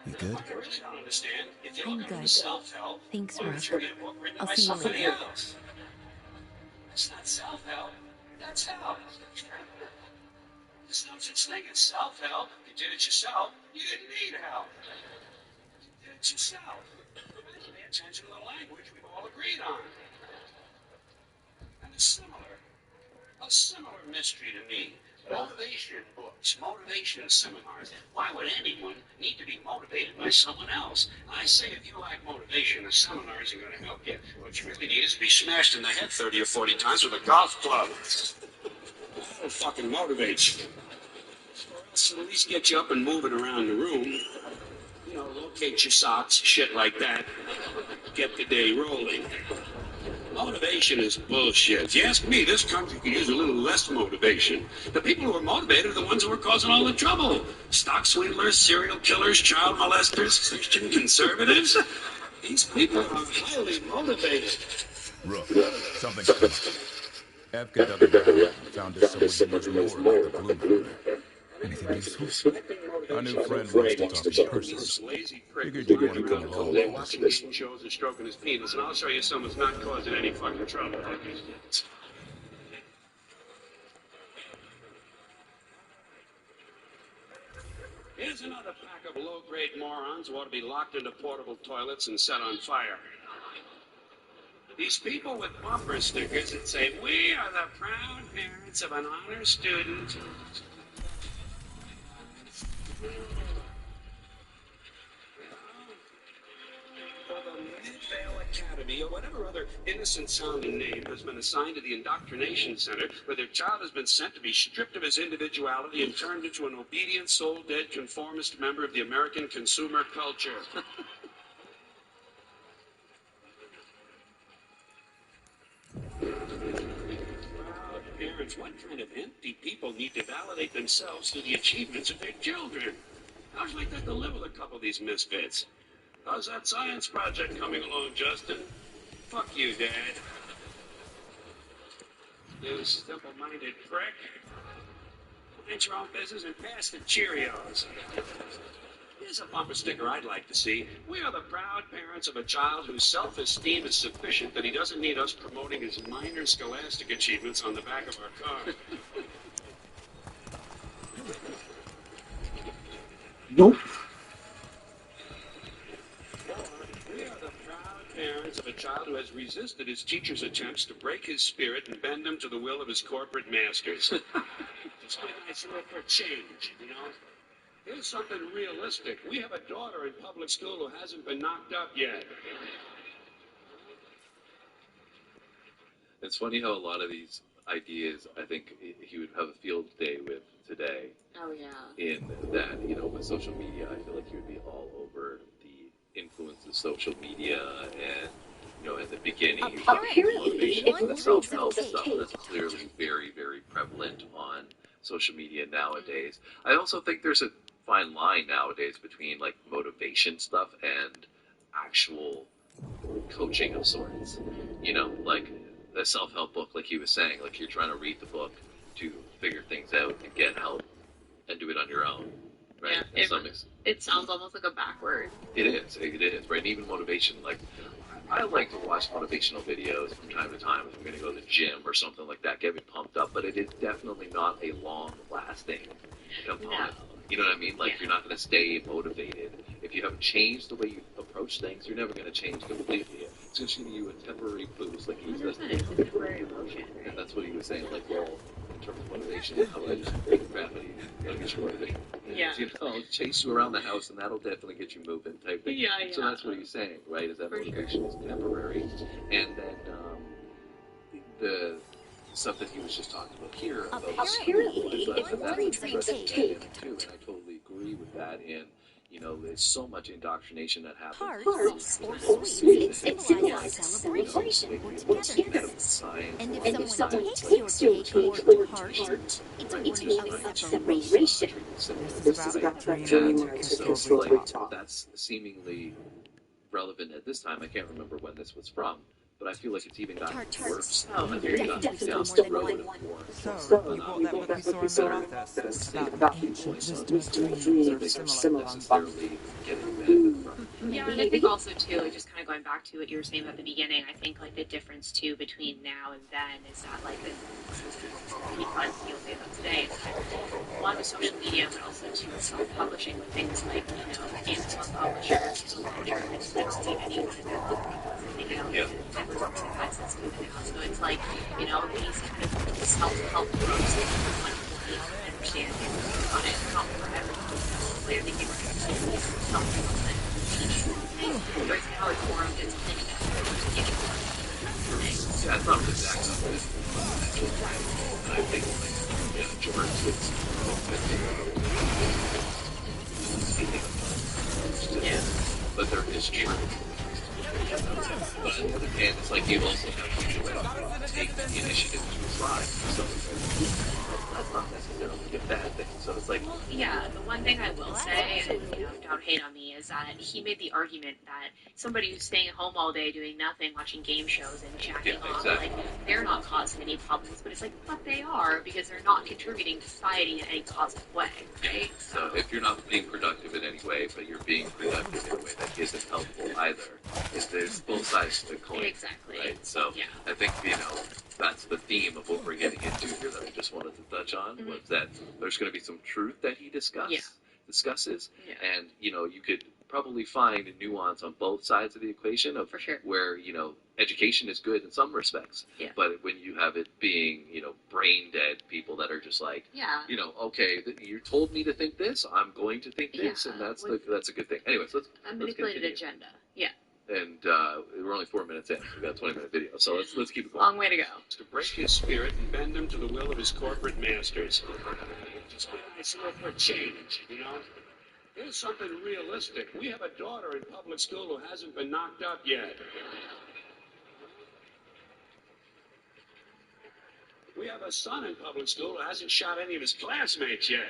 You good? I really don't understand. If you're I'm looking for good. self-help, Thanks, why Rook. don't you read a book written I'll by see you somebody later. else? It's not self-help. That's help. There's no such thing as self-help. You did it yourself. You didn't need help. You did it yourself. Pay attention to the language we've all agreed on. And a similar mystery to me. Motivation books, motivation seminars. Why would anyone need to be motivated by someone else? I say if you lack motivation, a seminar isn't going to help you. What you really need is to be smashed in the head 30 or 40 times with a golf club. That'll fucking motivate you. Or else it'll at least get you up and moving around the room. Locate your socks, shit like that. Get the day rolling. Motivation is bullshit. If you ask me, this country could use a little less motivation. The people who are motivated are the ones who are causing all the trouble. Stock swindlers, serial killers, child molesters, Christian conservatives. These people are highly motivated. Rook, something's come up. Evka dug around and found us someone who knows more about the Blue. Anything useful? Our new friend wants to talk to you personally. Figured you'd want to come along. Watching game shows and stroking his penis, and I'll show you someone's not causing any fucking trouble. Here's another pack of low-grade morons who ought to be locked into portable toilets and set on fire. These people with bumper stickers that say, "We are the proud parents of an honor student." Or the Midvale Academy, or whatever other innocent-sounding name has been assigned to the indoctrination center, where their child has been sent to be stripped of his individuality and turned into an obedient, soul-dead, conformist member of the American consumer culture. Parents, what kind of empty people need to validate themselves through the achievements of their children? How'd you like that to live with a couple of these misfits? How's that science project coming along, Justin? Fuck you, Dad. You simple-minded prick. Mind your own business and pass the Cheerios. Here's a bumper sticker I'd like to see. We are the proud parents of a child whose self-esteem is sufficient that he doesn't need us promoting his minor scholastic achievements on the back of our car. Nope. We are the proud parents of a child who has resisted his teacher's attempts to break his spirit and bend him to the will of his corporate masters. It's my nice look for change, Here's something realistic. We have a daughter in public school who hasn't been knocked up yet. It's funny how a lot of these ideas, I think he would have a field day with today. Oh, yeah. In that, with social media, I feel like he would be all over the influence of social media and, at the beginning, he was talking about motivation and self-help stuff that's clearly very, very prevalent on social media nowadays. I also think there's a fine line nowadays between like motivation stuff and actual coaching of sorts. a self-help book, like he was saying. Like you're trying to read the book to figure things out and get help and do it on your own, right? Yeah, it sounds almost like a backward. It is, right? And even motivation, like, I like to watch motivational videos from time to time if I'm going to go to the gym or something like that, get me pumped up, but it is definitely not a long-lasting component. No. You know what I mean? Like, you're not going to stay motivated. If you haven't changed the way you approach things, you're never going to change completely. It's just giving you a temporary boost, like he says. It's a temporary emotion. And that's what he was saying, like, well, in terms of motivation, how I just beat gravity, that'll get you motivated. Yeah. You know, chase you around the house, and that'll definitely get you moving, type thing. Yeah. So that's what he's saying, right? Is that motivation is temporary, and then the stuff that he was just talking about here about that's what you're trying to take too, and I totally agree with that. And you know, there's so much indoctrination that happens. Parts or sweets symbolize celebration or togetherness. And if someone takes your cake or tart, it's a warning of separation. This is about that dream history talk. That's seemingly relevant at this time. I can't remember when this was from, but I feel like it's even gotten worse. Definitely down the the road one. of war. So, you bought that book we saw in the office about ancient wisdom of dreams or similar necessarily getting benefit from. Yeah, and I think also too, like, just kind of going back to what you were saying at the beginning, I think like the difference too between now and then is that like you'll say that today, is that a lot of social media, but also too self-publishing with things like Amazon publishers, next to anyone in that book everyone's access to it now. So it's like these kind of self-help groups that you understand on it, not for everyone. So I think it's self-help. There's how it's formed is yeah, it's not really that stuff. And I think, George, but there is truth. But on the other hand, it's like you also have to take the initiative to try. So that's not necessarily a bad thing. So it's like, well, yeah, the one thing I will say, and don't hate on me, is that he made the argument that somebody who's staying at home all day doing nothing, watching game shows and jacking off, like they're not causing any problems. But it's like, but they are, because they're not contributing to society in any positive way, right? So if you're not being productive in any way, but you're being productive in a way that isn't helpful either, there's both sides to the coin. Exactly. Right? So I think that's the theme of what we're getting into here that I just wanted to touch on, was that there's going to be some truth that he discusses, and you could probably find a nuance on both sides of the equation of where education is good in some respects, but when you have it being brain dead people that are just like okay, you told me to think this, I'm going to think this, and that's a good thing. Anyways, let's manipulated agenda. And we're only 4 minutes in. We've got a 20-minute video, so let's keep it going. Long way to go. To break his spirit and bend him to the will of his corporate masters. Just a nice look for change, Here's something realistic. We have a daughter in public school who hasn't been knocked up yet. We have a son in public school who hasn't shot any of his classmates yet.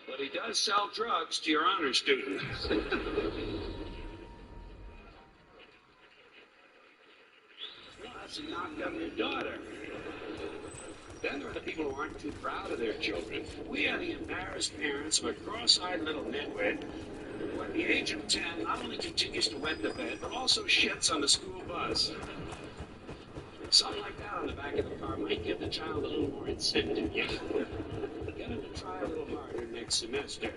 But he does sell drugs to your honor students. You knocked up your daughter. Then there are the people who aren't too proud of their children. We are the embarrassed parents of a cross-eyed little nitwit who at the age of 10 not only continues to wet the bed, but also shits on the school bus. Something like that on the back of the car might give the child a little more incentive. Get him to try a little harder next semester.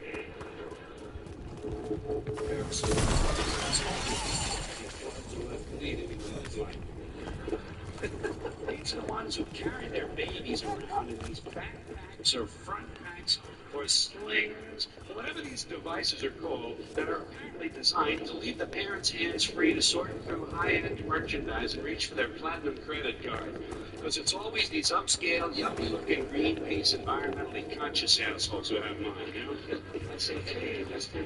These are the ones who carry their babies around in these backpacks or front packs or slings, whatever these devices are called, that are apparently designed to leave the parents' hands free to sort through high-end merchandise and reach for their platinum credit card. Because it's always these upscale, yuppie-looking, green-face, environmentally conscious assholes who have mine, I say, hey, Mr.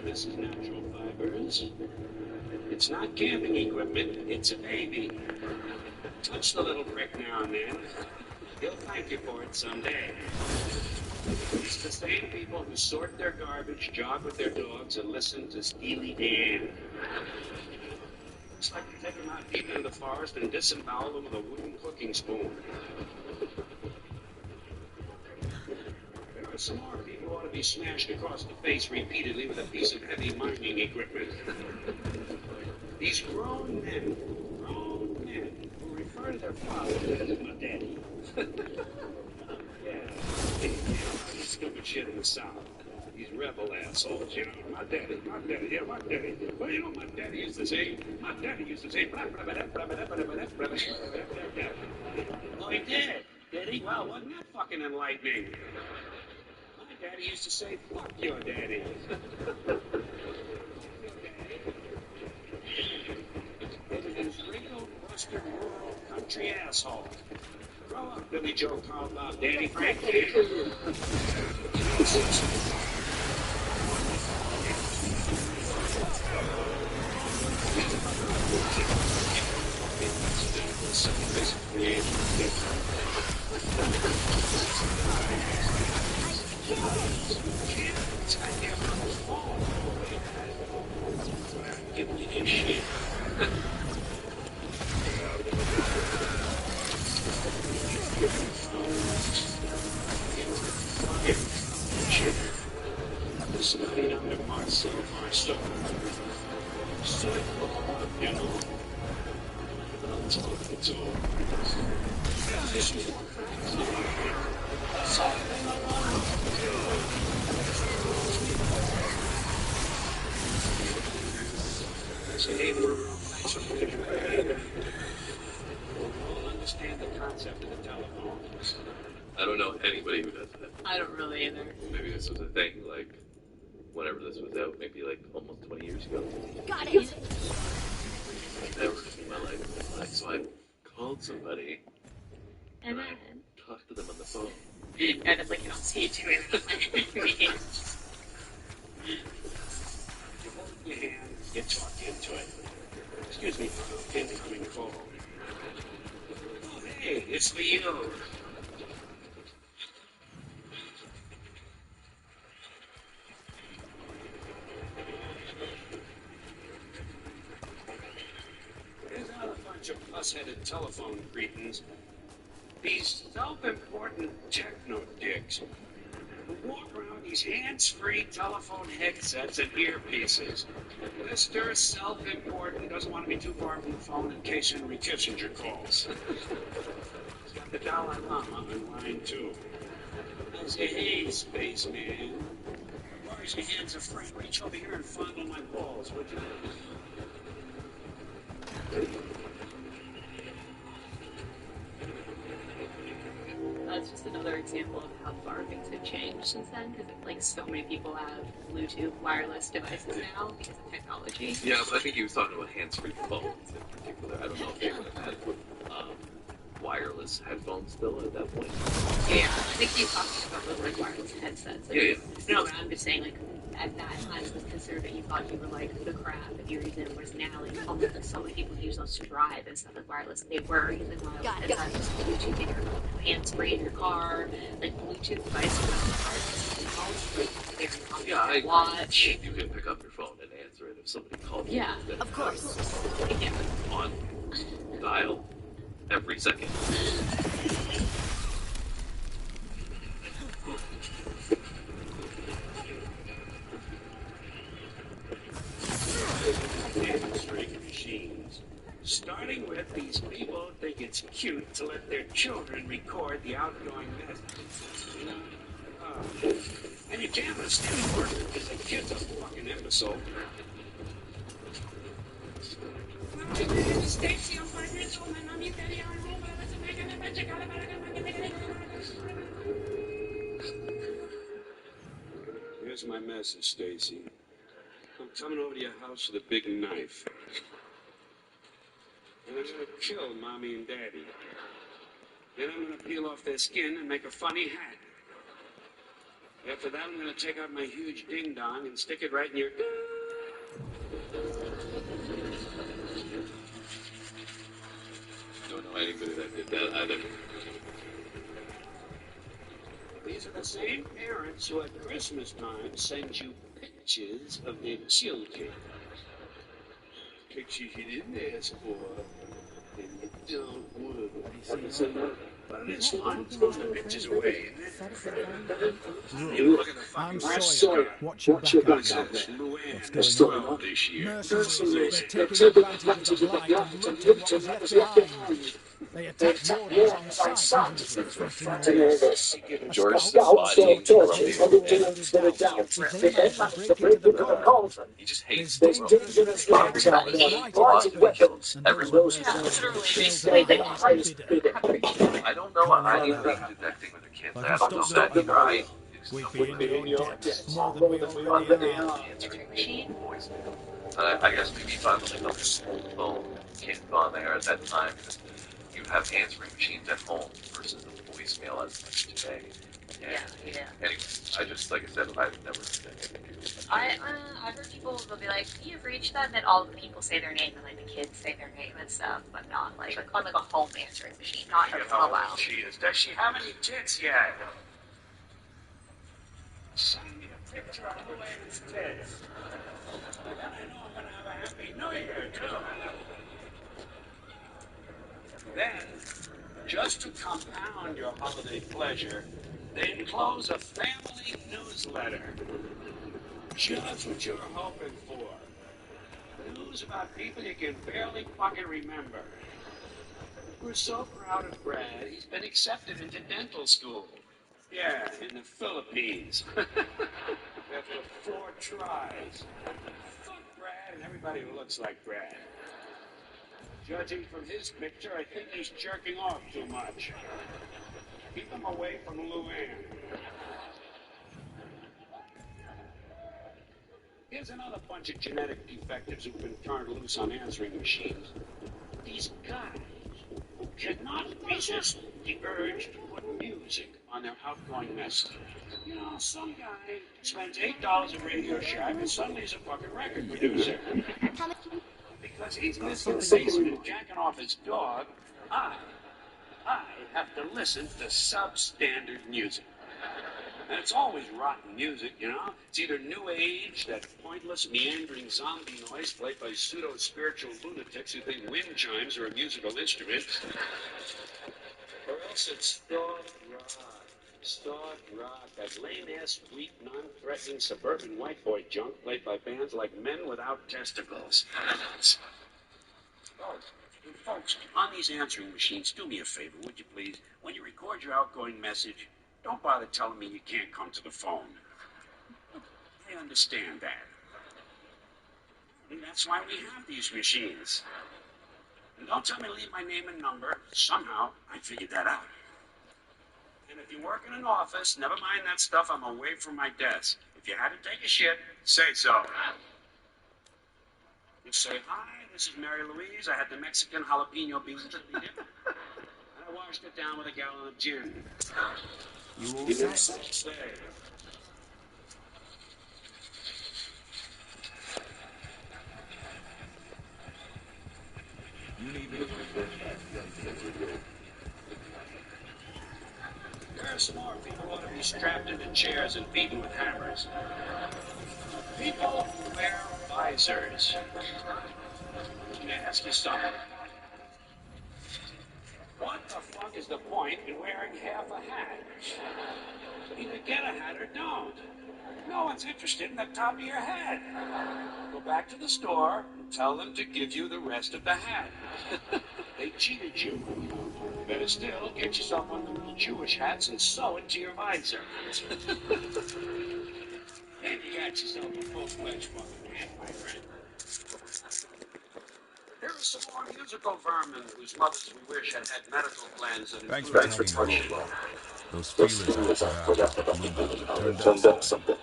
Mrs. Natural Fibers. It's not camping equipment, it's a baby. Touch the little prick now and then. He'll thank you for it someday. It's the same people who sort their garbage, jog with their dogs, and listen to Steely Dan. It's like you take them out deep into the forest and disembowel them with a wooden cooking spoon. There are some more people who ought to be smashed across the face repeatedly with a piece of heavy mining equipment. These grown men who refer to their fathers as my daddy. Yeah, stupid shit in the South. These rebel assholes, you know, my daddy, yeah, my daddy. Well, you know, my daddy used to say, blah, blah, blah, blah, blah, blah, blah, blah, blah, blah. Oh, he did he? Well, wasn't that fucking enlightening? My daddy used to say, fuck your daddy. This wrinkled, rusted, rural, country asshole. Grow up, Billy Joe Carlbob, Danny Frank. Give me this shit. Slide under Marcel Marstow. So, you know, I'm talking to him. This is what say, we're all understand the concept of the telephone. I don't know anybody who does that. I don't really either. Maybe this was a thing, like, whenever this was out, maybe like almost 20 years ago. Got it. Never in my life. So I called somebody And then I talked to them on the phone. and it's like you don't see you doing it. You hold your hand, you talk into it. Excuse me, incoming call. Oh, hey, it's for you. There's another bunch of plus-headed telephone cretins. These self-important techno-dicks who walk around these hands-free telephone headsets and earpieces. Mr. Self-important doesn't want to be too far from the phone in case Henry Kissinger calls. He's got the Dalai Lama on line 2. I say, hey, spaceman, borrows your hands a friend. Reach over here and fondle my balls, would you? That's just another example of how far things have changed since then, because like so many people have Bluetooth wireless devices now because of technology. Yeah, but I think he was talking about hands-free phones in particular. I don't know if they would have had wireless headphones still at that point. Yeah, I think he's talking about those like wireless headsets. Like, Yeah. No, but I'm just saying like at that time it was considered that you thought you were like the crap if you were using them, whereas now like almost like so many people use those to drive and stuff like wireless. They were using wireless headsets, Bluetooth in your hands-free in your car, like Bluetooth devices. Yeah, I watch. You can pick up your phone and answer it if somebody calls you. Yeah, of course. Yeah. On dial every second. Demonstrating machines. Starting with, these people think it's cute to let their children record the outgoing messages. You know? And you can't understand the word because the kid's a fucking imbecile. Stacy, I'm 5 years old, and I'm your daddy. Here's my message, Stacy. I'm coming over to your house with a big knife. And I'm gonna kill Mommy and Daddy. Then I'm gonna peel off their skin and make a funny hat. After that, I'm gonna take out my huge ding-dong and stick it right in your... Don't know anybody that did that either. The These are the same parents who at Christmas time send you pictures of their children. Pictures you didn't ask for, and you don't want. But this one throws the pictures away, Look, I'm Sawyer. Watch your back out there. What's going on? This year. Mercenaries, they're taking advantage of the blight and looting what was left behind. They attacked wardens on sight, threatening all this. A scout saw torches heading to the If they manage to break into the cauldron, He just hates there's dangerous rats out there, blighted weapons, and those mercenaries pay the highest bidder. I don't know. I need to be detecting with the kids. I don't know that right. We'd be in your debt more than we already are. I guess maybe finally the phone can't go on there at that time. You have answering machines at home versus the voicemail as much today. Yeah. Anyway, I just, like I said, I've never. I've heard people will be like, "You've reached that," and then all the people say their name, and like the kids say their name and stuff, but not like on like a home answering machine, not a How mobile. old she is? Does she have any tits yet? Send me a picture of Luann's tits. And I know I'm gonna have a happy New Year too. Then, just to compound your holiday pleasure, they enclose a family newsletter. Just what you're hoping for. News about people you can barely fucking remember. We're so proud of Brad. He's been accepted into dental school. Yeah, in the Philippines. After 4 tries. Fuck Brad and everybody who looks like Brad. Judging from his picture, I think he's jerking off too much. Keep him away from Luann. Here's another bunch of genetic defectives who've been turned loose on answering machines. These guys who cannot resist the urge to put music on their outgoing message. You know, some guy spends $8 at Radio Shack and suddenly he's a fucking record producer. Because he's missing the basement and jacking off his dog, I have to listen to substandard music. And it's always rotten music, you know? It's either new age, that pointless, meandering zombie noise played by pseudo-spiritual lunatics who think wind chimes are a musical instrument, or else it's Stark rock, that lame-ass, weak, non-threatening suburban white boy junk played by bands like Men Without Testicles. Folks, on these answering machines, do me a favor, would you please? When you record your outgoing message, don't bother telling me you can't come to the phone. I understand that. And that's why we have these machines. And don't tell me to leave my name and number. Somehow, I figured that out. And if you work in an office, never mind that stuff, I'm away from my desk. If you had to take a shit, say so. You say, "Hi, this is Mary Louise. I had the Mexican jalapeno beans to eat it. And I washed it down with a gallon of gin. You will say. You need me. There are some more people who ought to be strapped into chairs and beaten with hammers. People who wear visors. Let me ask you something. What the fuck is the point in wearing half a hat? Either get a hat or don't. No one's interested in the top of your head. Go back to the store and tell them to give you the rest of the hat. They cheated you. Better still, get yourself one of the little Jewish hats and sew it to your visor. And you got yourself a full-fledged fucking hat, my friend. There are some more musical vermin whose mothers we wish had had medical plans that Thanks included for telling me. Those feelers I turned up something.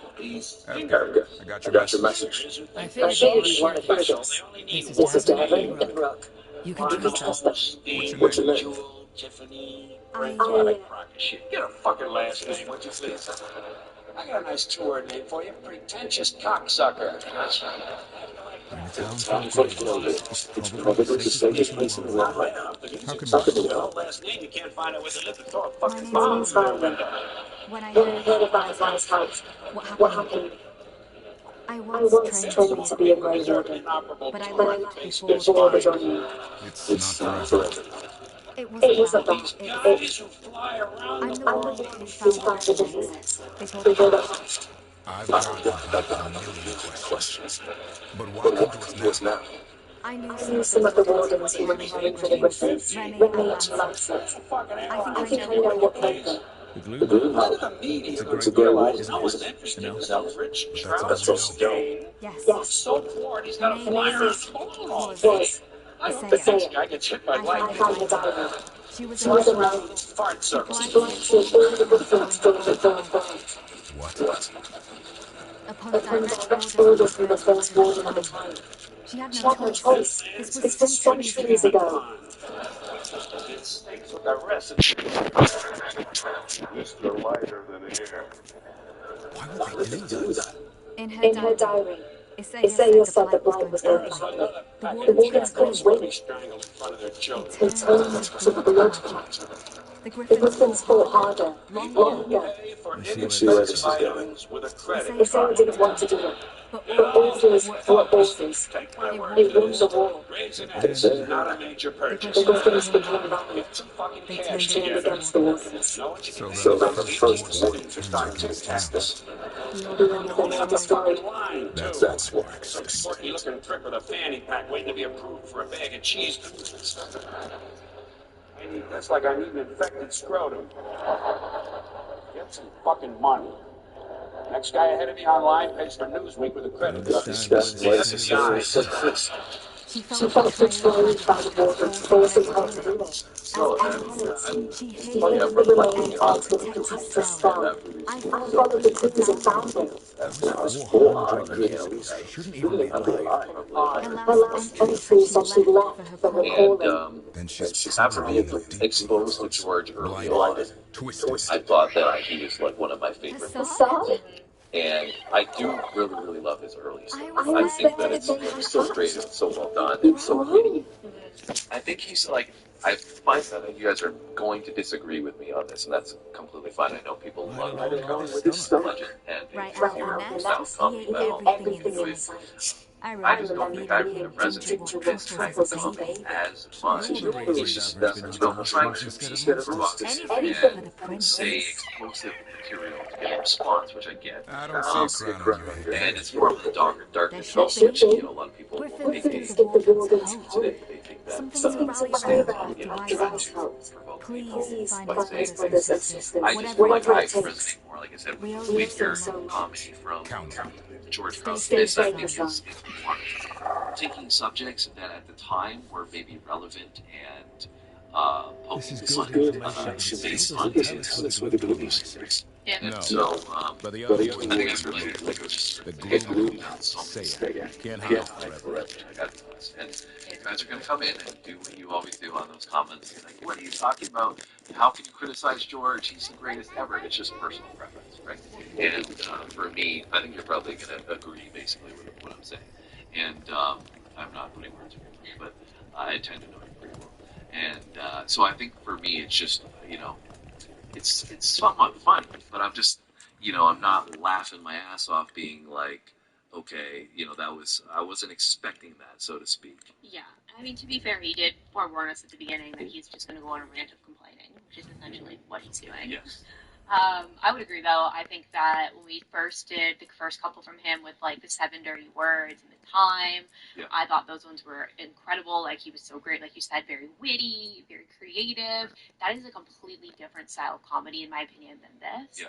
Edgar, I got your message. I figured you wanted to hear this. This is to Evan and Rook. You can trust them. What's your name? Tiffany, I shit. Get a fucking last name, would you please? I got a nice two-word name for you. Pretentious cocksucker. It's probably the safest place in the world right now. How can you spell last name? You can't find out where they live and throw a fucking bomb through their window. When I When I heard heard about about Vice House, what happened, I I once trained trained to be a Grey Warden, but I but I left left before before the the joining. joining. It's not forever. It It wasn't wasn't that. that. It's It's Who fly around I'm the the I'm one the world one looking who for who found the found the defense defense before the before the heist. heist. I've got about a million questions. But why come to us now? I knew I some knew of the some of the wardens wardens who who were were caring caring for for the the Griffins, Griffins, Remy Remy and and Lancet. Lancet. I think I I think know I what know what killed killed them. them. The glue? None of the media It's a going great to realize isn't no it? one's interested No? in some rich But trout that's all you know. Yes. Yes. So bored he's Her got to name fly around is alone all was day. Was I hope the Isaiah. next guy gets hit by I found I lightning. found the diamond. diamond. She was She a was a knight. knight. Fart She circles. She blindsided blindsided all all the the Griffins Griffins during during the the Dawn Dawn. What? upon Upon direct direct orders from the orders from the First First Warden at the Warden at the time. time. She had She no had no choice. choice. This was This was centuries centuries ago. ago. It stinks with the recipe. Mr. Lighter than air. Why would they do that? In her In her diary, diary, Isaiah said Isaiah the said the blight was blight going was to going to happen. happen. The The Wardens Wardens couldn't couldn't win. win. Strangled in front of their It children. It turned turned to to blood blood pact. pact. The The Griffins Griffins fought fought harder, harder, longer. longer. For I see where this is going. items with a credit Isaiah Isaiah didn't want to do it. but But orders were orders. Take my They word won for the this. war. Grades and Then- X is not a major The purchase. The Griffins became became violent. violent. Some fucking They cash turned together. Against the Wardens. Know what you So can then do the about first each warden city to turns start to against test them. this. The order them all Them all destroyed. destroyed. Line, That's too. why we're extinct. Some porky looking prick with a fanny pack waiting to be approved for a bag of cheese doodles. That's like I need an infected scrotum. Get some fucking money. Next guy ahead of me online pays for Newsweek with a credit card. Discuss what This is the eyes. She She felt felt betrayed betrayed by the Wardens, forcing her to do it. So As then, penance, she she hid hid the the remaining remaining art art to to protect her protect her spell. spell. I I followed followed the the clues clues and and found found them. them. That was 400 years. She shouldn't even be alive. Her Her last last entry entry said said she she left left for her for her calling. calling. Then she's after probably being in the deep exposed to woods. George early Blighted, on, twisted. I thought that he was like one of my favorite. Facade? And I do really, really love his early stuff. was I think that there it's to make so her great and so well done It's and so witty. I think he's like, I find that you guys are going to disagree with me on this, and that's completely fine. I know people love This stomach. Legend and Right Right after out the that, nest, he ate everything everything in in sight. sight. I I remember just don't think eating I would have gingerbread resonated with this type truffles of as a baby. as much. You order It's Ray's just average that been don't eating try to mushrooms be instead of robots Anything for the and princess. say explosive material to get a response, which I get. I don't see a crown on your head. And it's more of the darker darkness, There should which be. a lot of people Griffins think give the Wardens hope. today. They think that Something some to rally Something to around rally with around. devices. Device Please find Find us us brothers brothers and and sisters. sisters. I just feel Whatever like it I takes. resonate more, like I said, We with owe you weaker so much. comedy from Count. George Stay Carlin. safe, This, I son. think, is taking subjects that at the time were maybe relevant and This is potent, good but information, but based still on doesn't tell us what the glue is. Yeah. No. So, But the I other think one, it's related. Like, it was just the get glue, glued on something. say it. Can't Yeah, hide forever. and you guys are going to come in and do what you always do on those comments. You're like, what are you talking about? How can you criticize George? He's the greatest ever. It's just personal preference, right? And for me, I think you're probably going to agree basically with what I'm saying. And I'm not putting words in your mouth, but I tend to know you pretty well. And so I think for me, it's just, it's somewhat funny, but I'm just, I'm not laughing my ass off being like, okay, I wasn't expecting that, so to speak. Yeah, I mean, to be fair, he did forewarn us at the beginning that he's just going to go on a rant of complaining, which is essentially what he's doing. Yes. I would agree, though. I think that when we first did the first couple from him with, like, the 7 dirty words and the time, Yeah. I thought those ones were incredible. Like, he was so great. Like you said, very witty, very creative. That is a completely different style of comedy, in my opinion, than this. Yeah.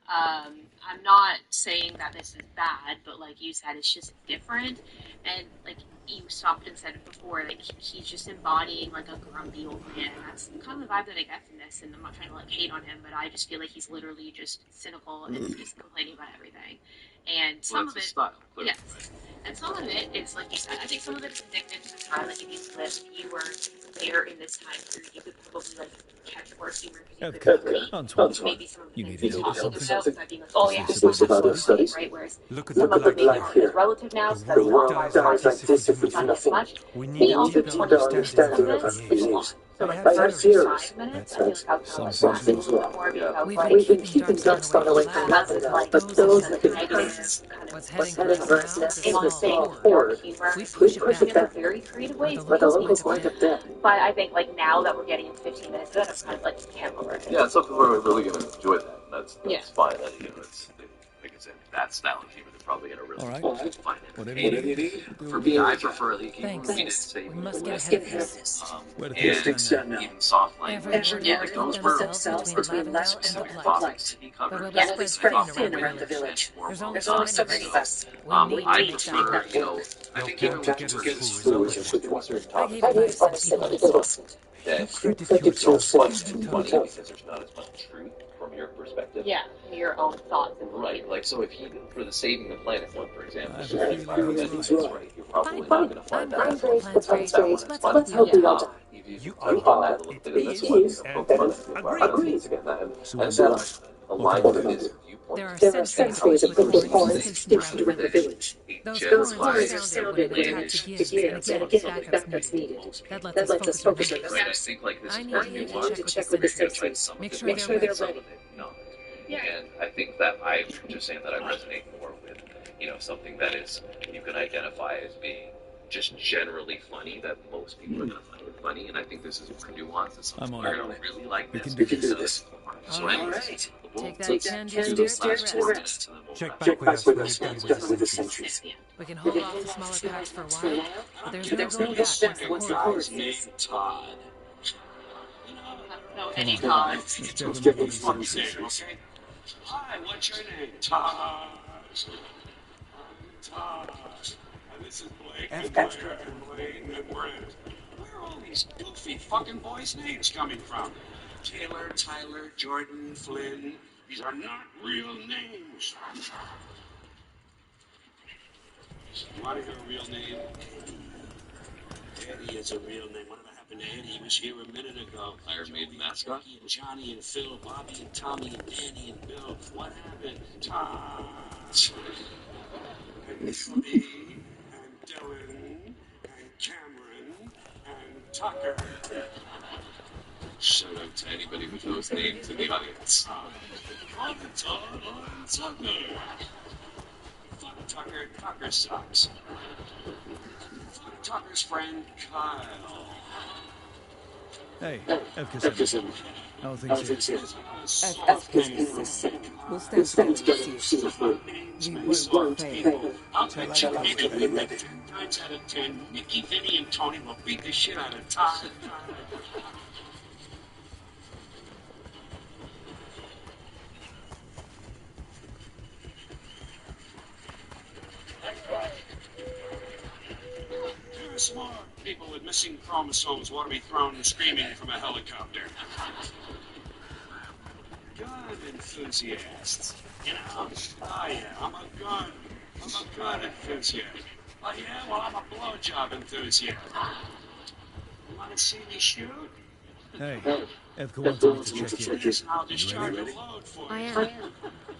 I'm not saying that this is bad, but like you said, it's just different. And like you stopped and said it before, like he's just embodying like a grumpy old man. And that's kind of the vibe that I get from this. And I'm not trying to like hate on him, but I just feel like he's literally just cynical and just complaining about everything. And some of it, style, clearly, yes. right? And some of it is like you said. I think some of it is indignant to the time. Like if you were there in this time period, you could probably like catch more humor because you could relate. Antoine, Maybe some of the you things needed he's help talking with about something? might be like, oh yeah, This this is about is studies, right? Whereas Look at some the of them black maybe light aren't here. as relative now, The so that we world don't dies like this if we do understand nothing. as much. We We need a also deeper just understand understanding some of of the this is news. lost. So like They the have first series. 5 minutes, That's I feel like I've some done things like well. more because We've like been keeping keeping Darkspawn away from the less but like those that that can can kind curse. of What's what's heading heading for for us us now now is a is a small small horde. dark humor. We push it back, in very creative ways, but the locals like like it. But I think like now that we're getting into 15 minutes, then it's kind of like camera. Yeah, some people are really going to enjoy that. And that's fine. You know, it's like I said, that style of humor they're probably going to really find entertaining. For me, I prefer the humor we did say We must get ahead of this. and even soft language. Like those were themselves between specific topics to be covered. But we'll spread thin around the village. There's only so many of us. I prefer, you know, I think even with food certain topics, I gave advice and people listened. that You it's almost much too funny because there's not as much truth from your perspective. Yeah, your own thoughts and Right, like so if he, for the saving the planet one, for example, I is have a right, feeling that's he's right. You're probably not going to find that. Plan's great. That one is funny. Let's hope we all die. You are that a little bit in this one. Agreed. Again, and that aligns with his viewpoint. There are centuries of British horns stationed around the village. Those Just horns like- are sounded when an attack begins, and again when backups needed. That lets us focus on the Right, I think like this I is need where you you to want check with the sentries. some Make of sure it, they're ready. some of it not. And I think that I'm just saying that I resonate more with, you know, something that is you can identify as being just generally funny, that most people are going to find it funny, and I think this is more nuanced. It's something where I don't really like this. We can do this. So All anyways, right. we'll Take that do 10 the days last to 4 rest. minutes, and then we'll Check wrap back up. with us when you're done with the sentries. We can hold off the smaller packs for a while, but there's no going back once the horde Named Todd. You know, I don't know any Come on. Todd. Let's Let's give him give him fun name, okay? Hi, what's your name? Todd. Todd. And this is Blake and Blair and Blaine and Brent. Where are all these goofy fucking boys' names coming from? Taylor, Tyler, Jordan, Flynn. These are not real names. You want to hear a real name? Eddie is a real name. Whatever happened to Eddie? He was here a minute ago. Iron Maiden mascot? And Johnny and Phil, Bobby and Tommy and Danny and Bill. What happened? Todd. And me and Dylan and Cameron and Tucker. Shout out to anybody with those names in the audience. Call the Todd on Tucker. Fuck Tucker. Tucker sucks. Fuck Tucker's friend Kyle. Hey, Evkison. How things here? Afghanistan is sick. We'll stand together and see it through. We won't fail. I'll bet you Nicky, 10 times out of 10, Nicky, Vinny, and Tony will beat the shit out of Todd. Too smart. People with missing chromosomes want to be thrown screaming from a helicopter. Gun enthusiasts. You know, oh yeah, I'm a gun enthusiast. Oh yeah, well I'm a blowjob enthusiast. You want to see me shoot? Hey, Evka wants me to check in. I'll discharge a load for you. I am.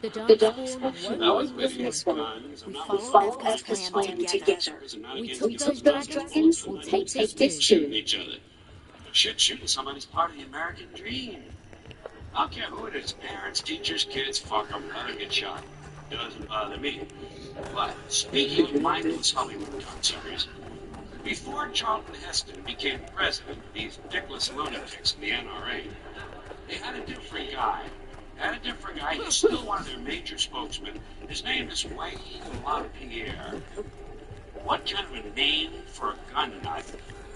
The Darkspawn That was won video this one. guns. We I'm follow not Evka's plan together. We We took took those those dragons, we'll take this too. shooting each other. Shit, shooting somebody's part of the American dream. I don't care who it is, parents, teachers, kids, fuck them, let them get shot. Doesn't bother me. But speaking of mindless Hollywood concerts, before Charlton Heston became president of these dickless lunatics in the NRA, they had a different guy. He's still one of their major spokesmen. His name is Wayne LaPierre. What kind of a name for a gun nut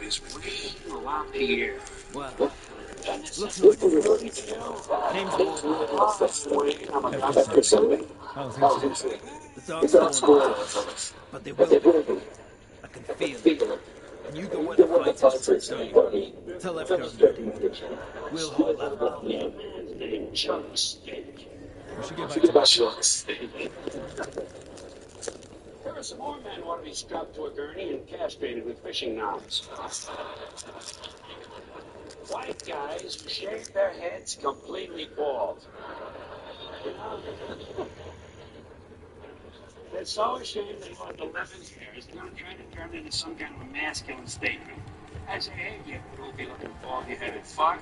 is Wayne LaPierre? Well, Look who it is. Wayne, I'm a gun nut. How things here? the dogs won't, but they will be. I can feel it. And you go where the fight is, so you tell Evka we'll hold out. Yeah, man's name Chuck Steak. We should get back to that. Chuck Steak. There are some more men who want to be strapped to a gurney and castrated with fishing knives. White guys who shave their heads completely bald. You know? They're so ashamed they want to live in hairs, they're trying to turn it into some kind of a masculine statement. As a you goofy looking bald-headed fuck.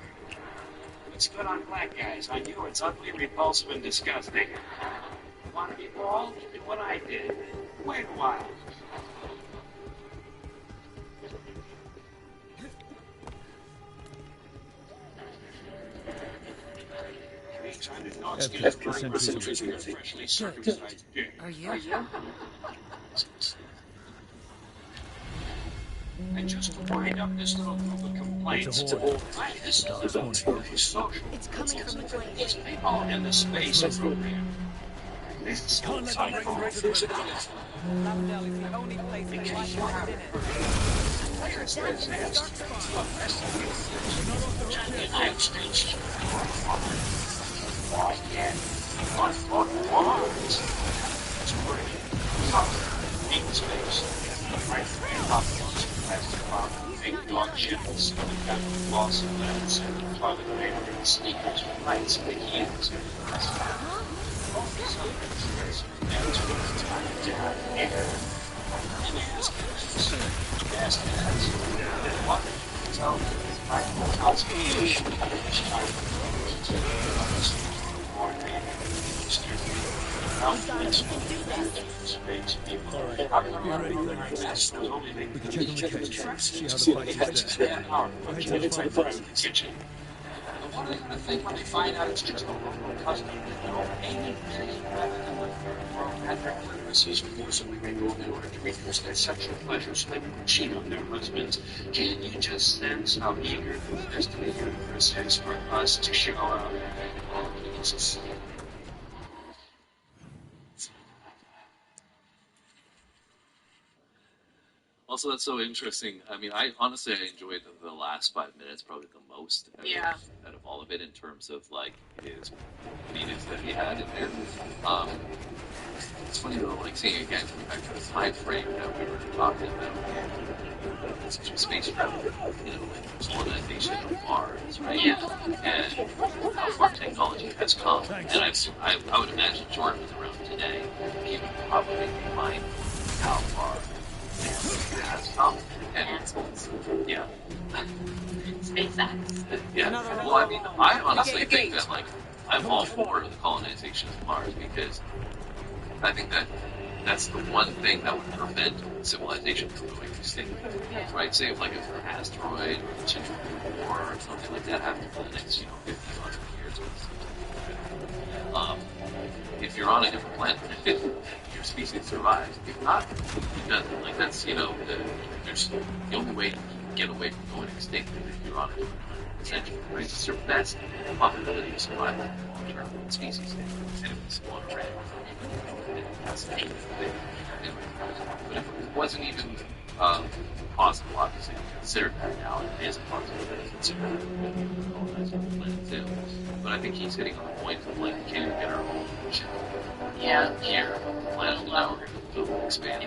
Looks good on black guys. On you, it's ugly, repulsive, and disgusting. Want to be bald? Do what I did. Wait a while. Are you? And just to wind up this little group of complaints, this is about social. It's coming from the plane. These people in the space program. This is Can't let them break through to the village. Lavendale is the only place that life has in it. Where's this United States. Oh, yeah. On foot wars. It's pretty. Deep space. Right three hospitals. Plastic bomb. Big dog shit. Cinnamon gun. Loss of limbs. Toilet paper. Sneakers. Lights. Big heels. We can check on the cage, see how the fight is there. Head to the front. Kitchen. I think when they find out it's just a local custom, any rather than what Patrick is forcibly removed in order to reduce their sexual pleasure so they can cheat on their husbands. Can't you just sense how eager the rest of the universe is for us to show up? Oh, Jesus. Also, that's so interesting. I mean, I honestly enjoyed the last 5 minutes probably the most out of all of it in terms of like his meetings that he had in there. It's funny though, like seeing again coming back to the time frame that we were talking about, space travel, like colonization of Mars, right? Yeah. And how far technology has come. And I would imagine Jordan was around today. He would probably remind how far has come. And yeah. SpaceX. Yeah. Well, I mean, I honestly think that like I'm all for the colonization of Mars because I think that that's the one thing that would prevent civilization from going extinct. Right? Say if like if an asteroid or a potential war or something like that happened for the next 50 years or something. If you're on a different planet, your species survives. If not, it doesn't. Like that's there's the only way to get away from going extinct is if you're on a different planet. Essentially, right? It's your best probability of survival long-term species. And if it's one red, that's the thing. But if it wasn't even possible, obviously, we consider that now. It is a possibility to consider colonizing the planet too. But I think he's hitting on the point of like, we can't even get our own ship. Yeah, here on the planet now we're going to expand.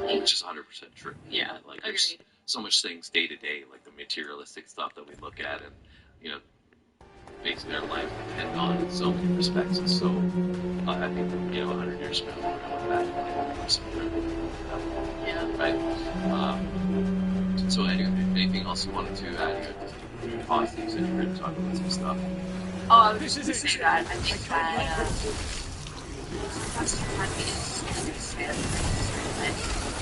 Which is 100% true. Yeah, like there's so much things day to day, like the materialistic stuff that we look at, and basically our life depend on in so many respects. And so I think 100 years from now we're going to look back and do something. Yeah. Right. So anyway, anything else you wanted to add? You pause these and you're going to talk about some stuff. Oh, I was just going to say that I think that sometimes you have to be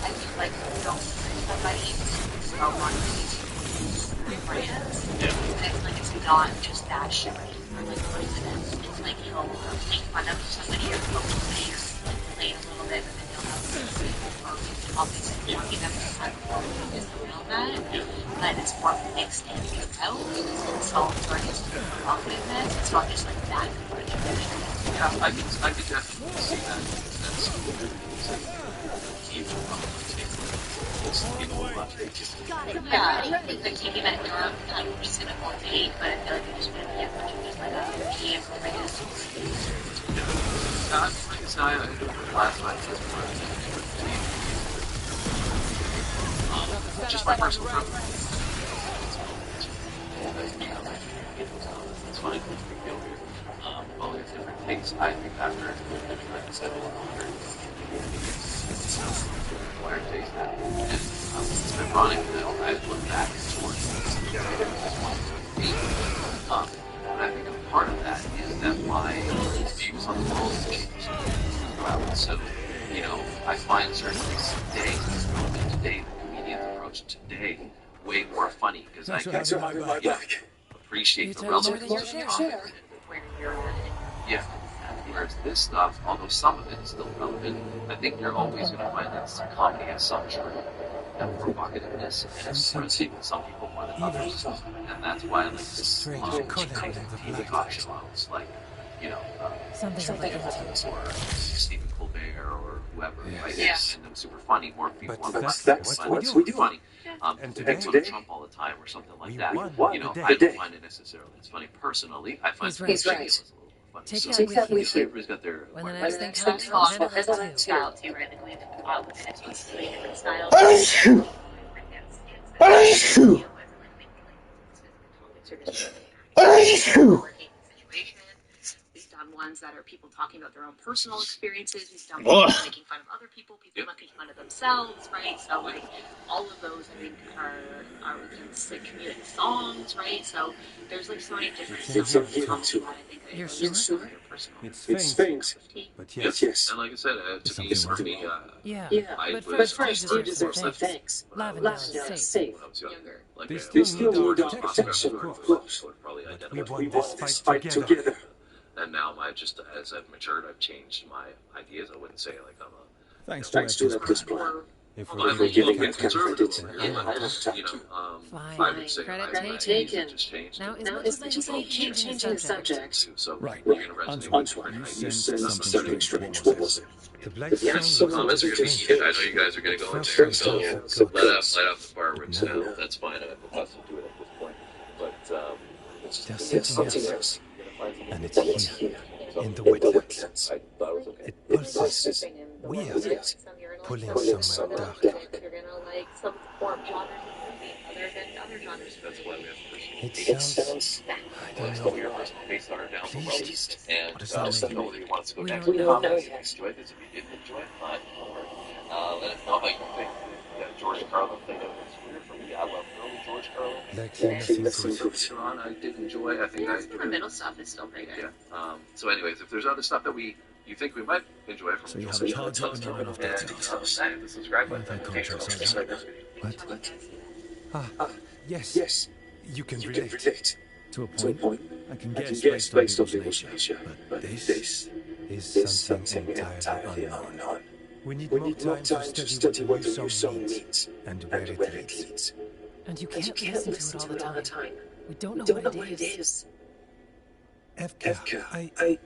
I feel like you don't somebody so on brands. And I feel like it's not just that shitty or like coincidence. It's like he'll make fun of somebody or poke somebody or like play a little bit, but then he'll have obviously walking them to kind of know that. But it's more mixed in throughout. It's insults or just provocative. It's not just like that. Yeah, I could definitely see that. That's huge. Yeah, I think that taking that drug, like, he's gonna go date, but I feel like it's just gonna be a bunch of just like a PM for my distance. Like I said, I last night was just my personal preference. It's fine. All these different things. I think after like I said, acquired taste now. And it's ironic that I find certain things today, the comedian's approach today, way more funny because I can appreciate the relevance of the topic. Yeah. Whereas this stuff, although some of it is still relevant, I think you're always going to find that comedy has some charm and provocativeness, and it's receiving some people more than others. And that's why I like this TV talk shows, like, you know, or Stephen Colbert or whoever, right? Yeah. And them super funny. More people But are that's what we do. funny. And Today, today, Trump all the time or something like we that. won You know, the I day. don't find it necessarily as funny personally. I find He's right. videos a little funny. Take So, that with you. everybody's got their When the whatever. next thing There's comes, there's handle a it too. style too, right? Like we've with it, it's three different styles. We've done ones that are people talking about their own personal experiences. We've done ones making fun of other people, people making fun of themselves, right? So like all of those I think are against like community songs, right? So there's like so many different styles of comedy that I think You're are sure? their personal. It's things. But yes. And like I said, to me, for me, Yeah, I but was first you deserve some thanks. Lavendale is safe. when I was younger. Like They still need our protection, of course. Probably But we identify won this fight together. And now as I've matured, I've changed my ideas. I wouldn't say like I'm a Thanks to that this plan. If I'm we're giving giving it conservative it over here, but, you know, Fine. I would say Credit my taken. ideas have just changed. Now, as much as I hate changing the subject, So Right. you're gonna resonate with Antoine, different you ideas. said That's something strange. What was it? the blight Yes, song was comments are going to be heated. I know you guys are going to go in there, so let off the fireworks now. That's fine. I'm accustomed to it at this point. But There's something else. And it's here, in the wetlands. I thought it was okay. It pulses weird, pulling somewhere dark. You're gonna like some form genres of movie other than other genres. That's why we have to It sounds, I don't know, your personal taste are down the road. pleased. And What does that mean? nobody wants to go We next. don't know Comments. yet. If you enjoyed this, if you didn't enjoy it, fine. Let us know how you think. That George Carlin thing was weird for me. I love early George Carlin. Like nothing good. Later on, I did enjoy. I think I Some of the enjoyed. middle stuff is still pretty good. Yeah. So, anyways, if there's other stuff that you think we might enjoy from So you George have a Carlin, charge let us up know. and And hit the subscribe button. What if I Notification contract bell. something? What? Yes. You can relate. To a point, I can guess based on people's nature. But this is something entirely unknown. We need more time to study what the new song means and where it leads. and you can't listen to it all the time. We don't know what it is. FK,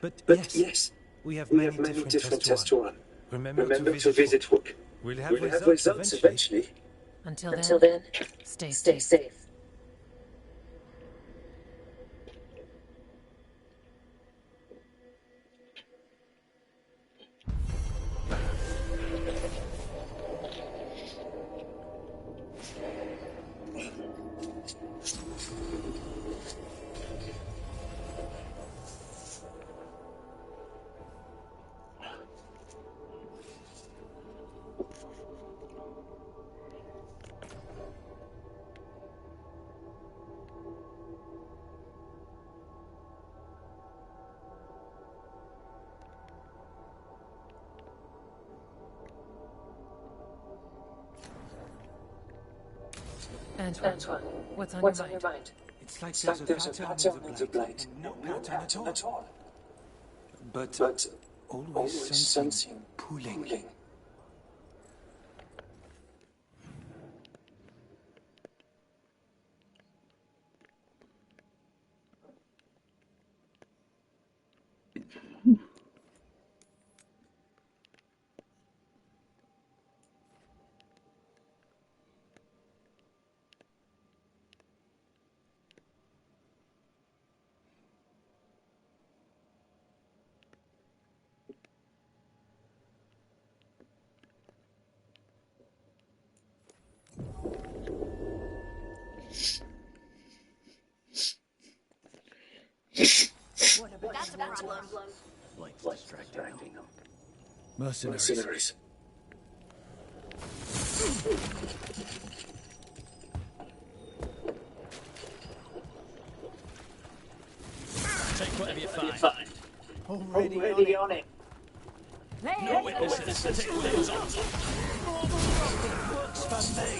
But yes, we have many different tests to run. Remember to visit work. We'll have results eventually. Until then, stay safe. Antoine, what's on your mind? It's like there's a pattern in the blade. No pattern at all. But always something pulling. That's a problem. Like distracting them. Mercenaries. Take whatever you find. Already on it. No witnesses. Take those on. Works for me.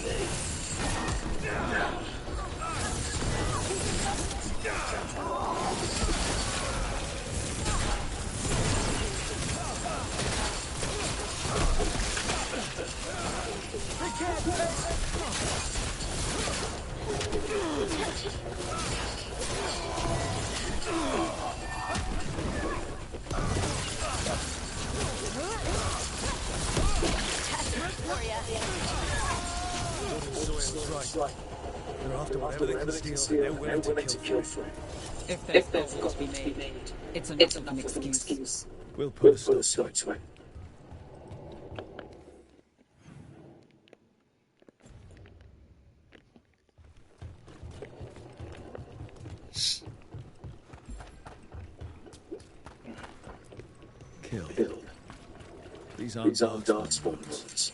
Right. They're after whatever they can steal, and they're willing to kill for it. If there's gold to be made, it's enough of an excuse. We'll put a stop to it. Killed. These aren't darkspawns.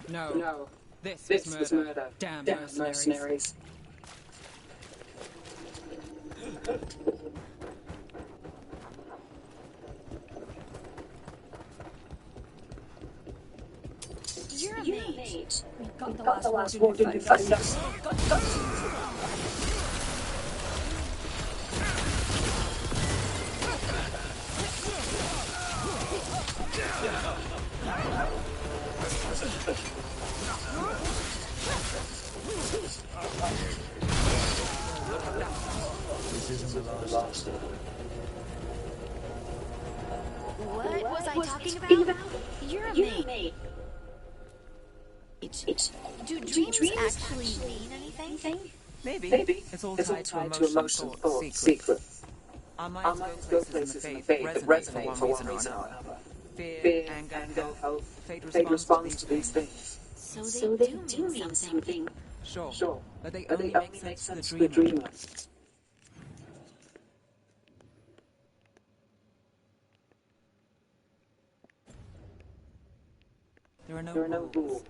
No. This was murder. Damn mercenaries. You're a mate. We got the last warden to find us. This isn't the last. What was I talking about? You're a mate. Do dreams actually mean anything? Maybe. It's all tied to emotion, thought, secrets. Our minds go places in the faith that resonate for one reason or another. Fear, anger, hope. Fate responds to these things. So they do mean something. Sure. But they only make sense to the dreamer. There are no rules.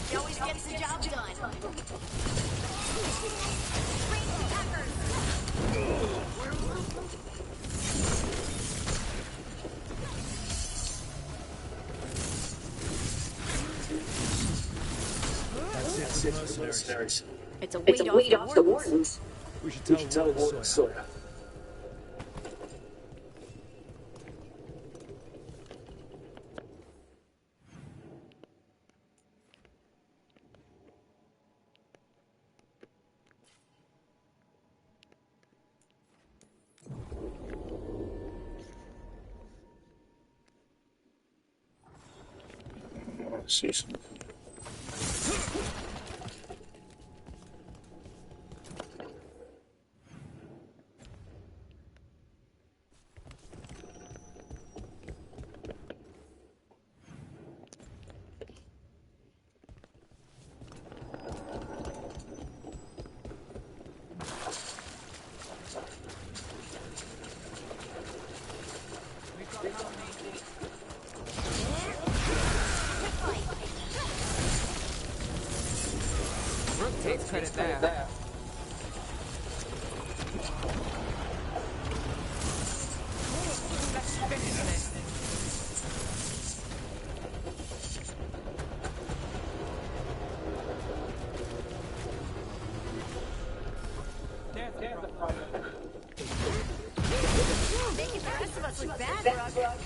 He always gets the job done. That's it for the mercenaries. It's a weight off the wardens. We should tell Warden Sawyer. See something. credit there. Let's finish this. There's the problem. Making the rest of us look bad, Brooke.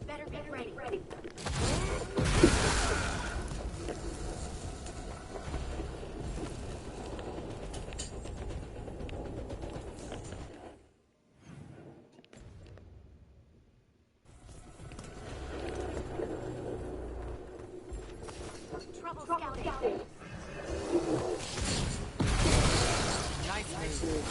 Better get ready. Trouble scouting. Nice move.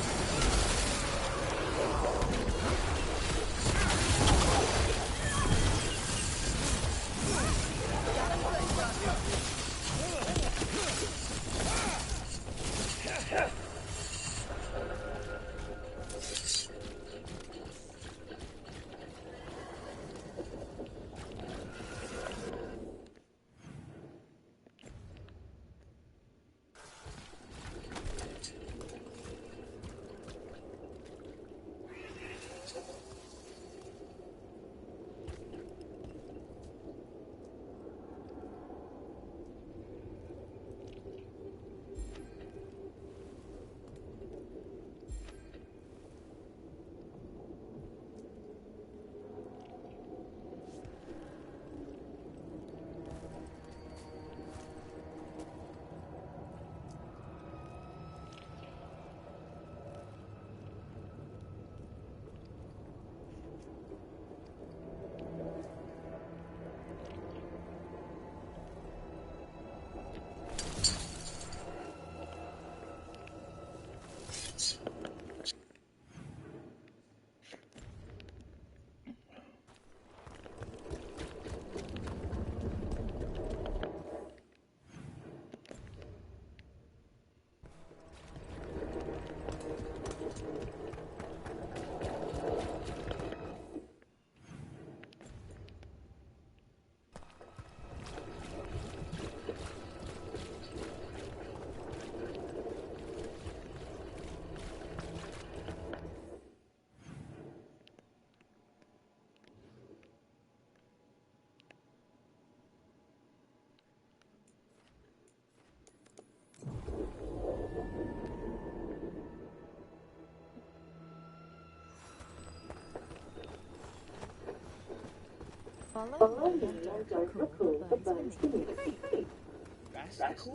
Follow me, the birds beneath.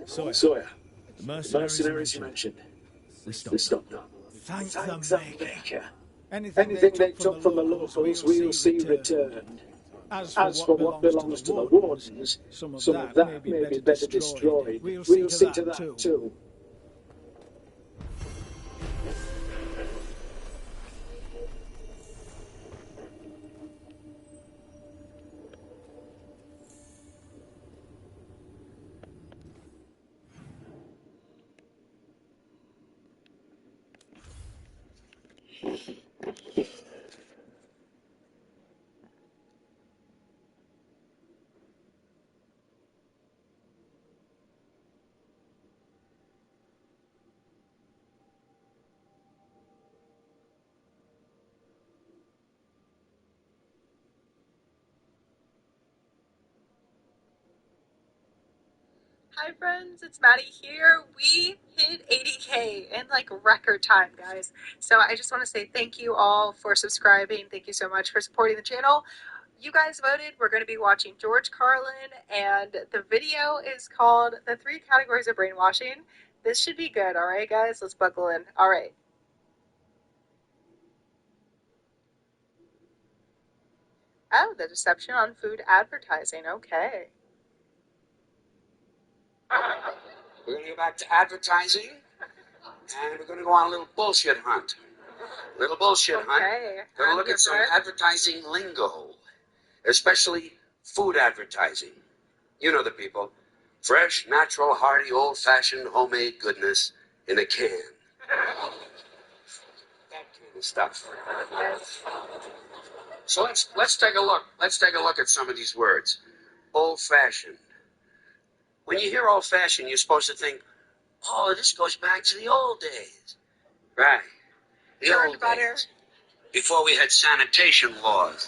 Sawyer, The mercenaries you mentioned. we We stopped. stopped them. Thank Thank the the Maker. Maker. Anything they took from the locals, we'll see returned. As for what belongs to the Wardens, some of that may be better destroyed. We'll see to that too. Hi friends, it's Maddie here. We hit 80K in like record time, guys. So I just want to say thank you all for subscribing. Thank you so much for supporting the channel. You guys voted. We're going to be watching George Carlin, and the video is called The 3 Categories of Brainwashing. This should be good, alright guys? Let's buckle in. Alright. Oh, the deception on food advertising. Okay. We're going to go back to advertising. And we're going to go on a little bullshit hunt. Little bullshit hunt. Going to look at some advertising lingo, especially food advertising. You know the people. Fresh, natural, hearty, old-fashioned, homemade goodness in a can. That kind of stuff. So let's take a look. Let's take a look at some of these words. Old-fashioned. When you hear old-fashioned, you're supposed to think, oh, this goes back to the old days. Right. The old days. Before we had sanitation laws.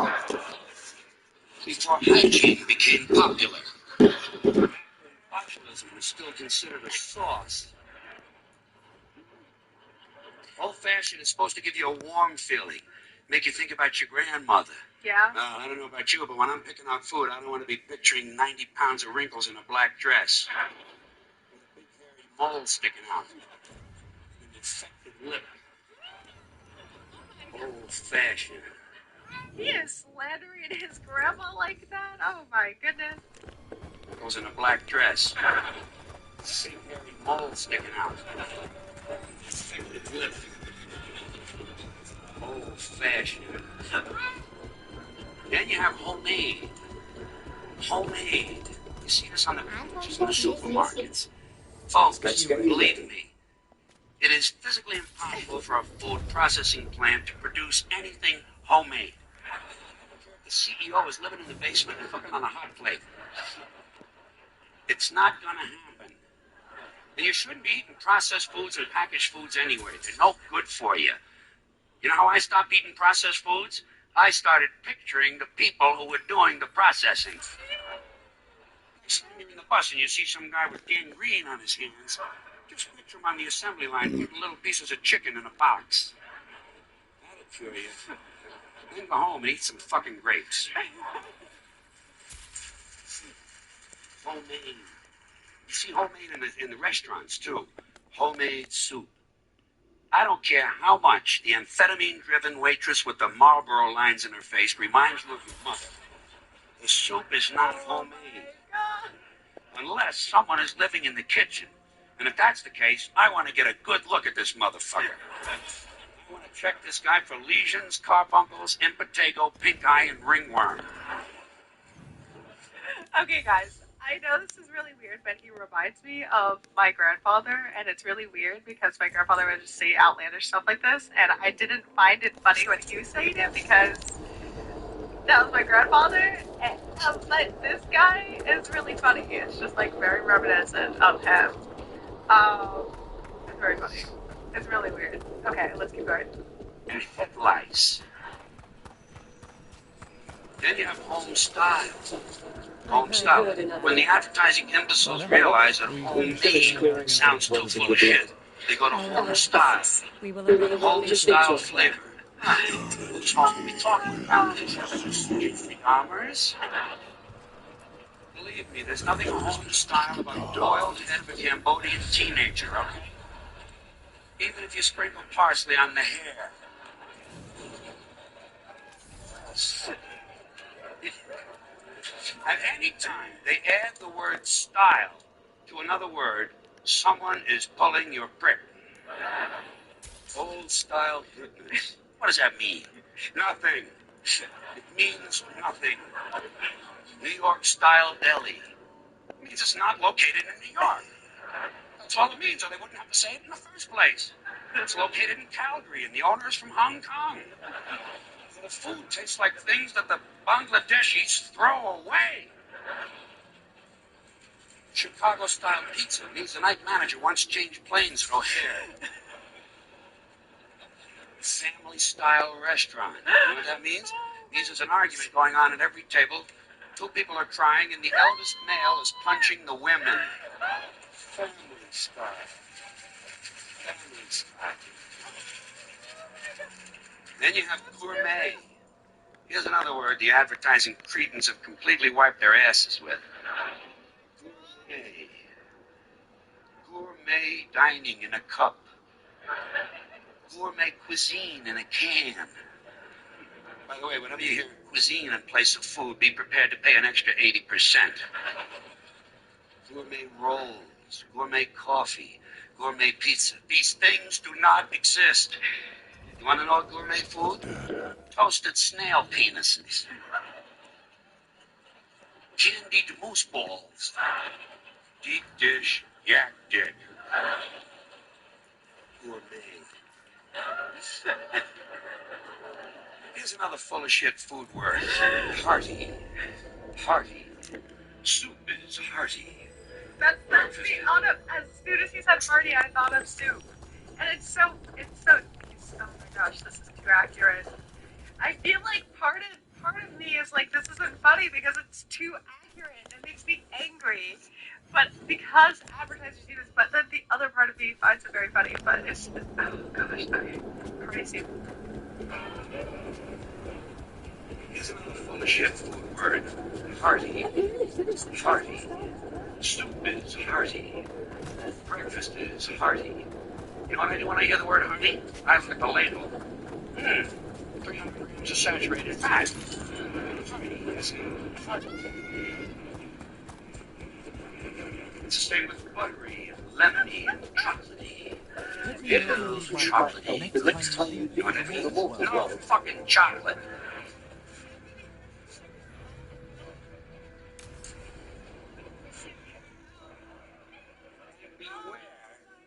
Before hygiene became popular. Botulism was still considered a sauce. Old-fashioned is supposed to give you a warm feeling. Make you think about your grandmother. Yeah? I don't know about you, but when I'm picking out food, I don't want to be picturing 90 pounds of wrinkles in a black dress. With a big hairy mole sticking out. An infected lip. Old-fashioned. He is slandering his grandma like that? Oh my goodness. Wrinkles in a black dress. Big hairy mole sticking out. Infected lip. Old-fashioned. Then you have homemade. Homemade. You see this on the pages in the supermarkets. Folks, believe me, it is physically impossible for a food processing plant to produce anything homemade. The CEO is living in the basement and cooking on a hot plate. It's not going to happen. And you shouldn't be eating processed foods and packaged foods anyway. They're no good for you. You know how I stopped eating processed foods? I started picturing the people who were doing the processing. You're in the bus and you see some guy with gangrene on his hands. Just picture him on the assembly line putting little pieces of chicken in a box. That'll cure you. Then go home and eat some fucking grapes. Homemade. You see homemade in the restaurants, too. Homemade soup. I don't care how much the amphetamine-driven waitress with the Marlboro lines in her face reminds you of your mother. The soup is not homemade. Unless someone is living in the kitchen. And if that's the case, I want to get a good look at this motherfucker. I want to check this guy for lesions, carbuncles, impetigo, pink eye, and ringworm. Okay, guys. I know this is really weird, but he reminds me of my grandfather, and it's really weird because my grandfather would just say outlandish stuff like this, and I didn't find it funny when he was saying it because that was my grandfather, but this guy is really funny. It's just like very reminiscent of him. It's very funny. It's really weird. Okay, let's keep going. And head lice. Then you have home style. Home style. When the advertising imbeciles realize that homemade sounds too full of shit, they go to home style. Home style flavor. Whose home are we talking about? Jeffrey Dahmer's? Believe me, there's nothing home style about a boiled head of a Cambodian teenager, okay? Even if you sprinkle parsley on the hair. At any time they add the word style to another word, someone is pulling your prick. Old style goodness. What does that mean? Nothing. It means nothing. New York style deli. It means it's not located in New York. That's all it means, or they wouldn't have to say it in the first place. It's located in Calgary, and the owner is from Hong Kong. The food tastes like things that the Bangladeshis throw away. Chicago-style pizza means the night manager once changed planes at O'Hare. Family-style restaurant. You know what that means? It means there's an argument going on at every table. Two people are crying, and the eldest male is punching the women. Family-style. Family-style. Then you have gourmet. Here's another word the advertising cretins have completely wiped their asses with. Gourmet. Gourmet dining in a cup. Gourmet cuisine in a can. By the way, whenever you hear cuisine in place of food, be prepared to pay an extra 80%. Gourmet rolls. burgers, gourmet coffee, gourmet pizza. These things do not exist. You want to know gourmet food? Toasted snail penises. Candied moose balls. Deep dish yak dick. Gourmet. Here's another full of shit food word. Hearty. Hearty. Soup is hearty. That's me. As soon as he said hearty, I thought of soup. And it's so, oh my gosh, this is too accurate. I feel like part of me is like, this isn't funny because it's too accurate. It makes me angry. But because advertisers do this, but then the other part of me finds it very funny. But it's, oh gosh, okay. Hearty soup. Here's another full of shit food word. Hearty. Hearty. Soup is hearty. Breakfast is hearty. You know what I do when I hear the word hearty? I look at the label. 300 grams of saturated fat. Hearty, yes. Hearty. It's the same with buttery, and lemony, and chocolatey. Ew, chocolatey. The next time you know what I mean? No fucking chocolate.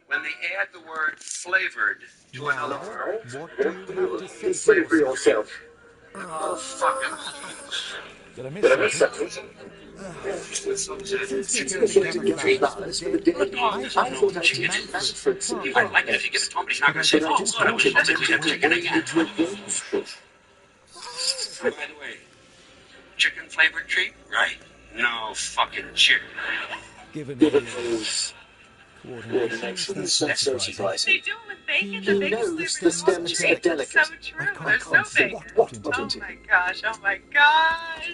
When they add the word flavored to another word, What do you have to say for yourself? Oh, fucking. Did I miss something? I thought chicken is. I like it if you give it to him, but he's not going to say, oh, good, I wish I did chicken again. By the way, chicken flavored treat, right? No fucking chicken. Given those coordinations, that's surprising. They do it with bacon. The bacon's the stems are delicate. It's so true. There's no bacon. Oh my gosh. Oh my gosh.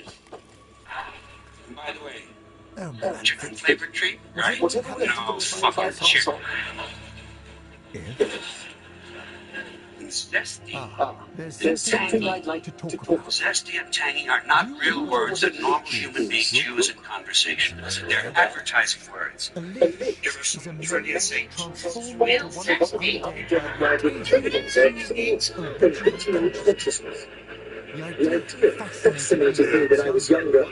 By the way, chicken flavored treat, right? No fucking chicken. Zesty. There's something I'd like to talk about. Zesty and tangy are not real words that normal human beings use in conversation. They're advertising words. The idea fascinated me when I was younger.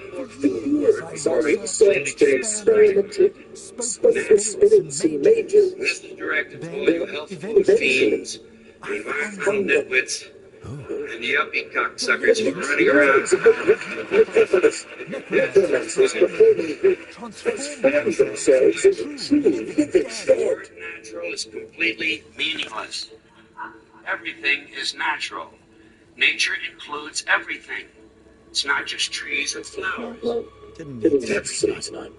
Sorry, searched and experimented, spoke with spirits and mages. This is directed to all you healthful fiends, environmental nitwits, and the yuppie cocksuckers who are running around. Transform themselves into true living The word natural is completely meaningless. Everything is natural. Nature includes everything. It's not just trees and flowers. Didn't have tonight.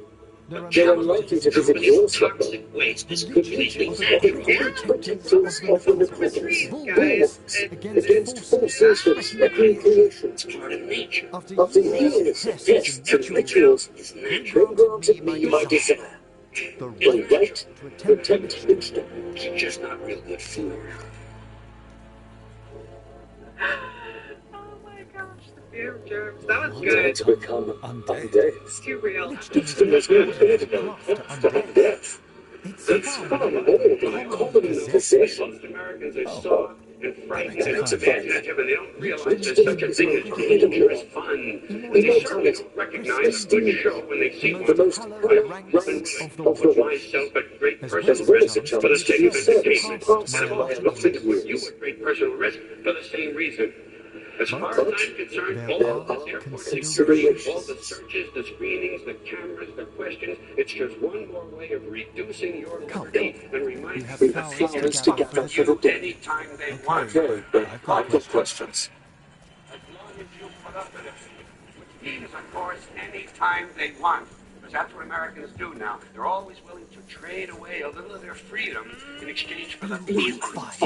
They're unlikely to visit your toxic waste is completely natural. protectors often the presence against forces of recreation. It's part of nature. After years of tests and rituals, they granted me my desire. The right to attempt wisdom. It's just not real good food. Oh my gosh, the fear of germs. That was Dare good. to become undead. It's too real. It's the most inevitable after undeath. It's far more than a common possession. Most Americans are soft and frightened and imaginative, and they don't realize there's such a thing as dangerous fun. And they certainly don't recognize a good show when they see one. The most ranks of the world. Myself a great personal risk for the sake of entertainment. And I've also put you at great personal risk for the same reason. As far as I'm concerned, all of this airport security, all the searches, the screenings, the cameras, the questions, it's just one more way of reducing your liberty and reminding We have flowers to gather for the day. anytime they want. Okay, I've got questions. As long as you put up with it. Which means, of course, anytime they want. Because that's what Americans do now. They're always willing to trade away a little of their freedom in exchange for the feeling of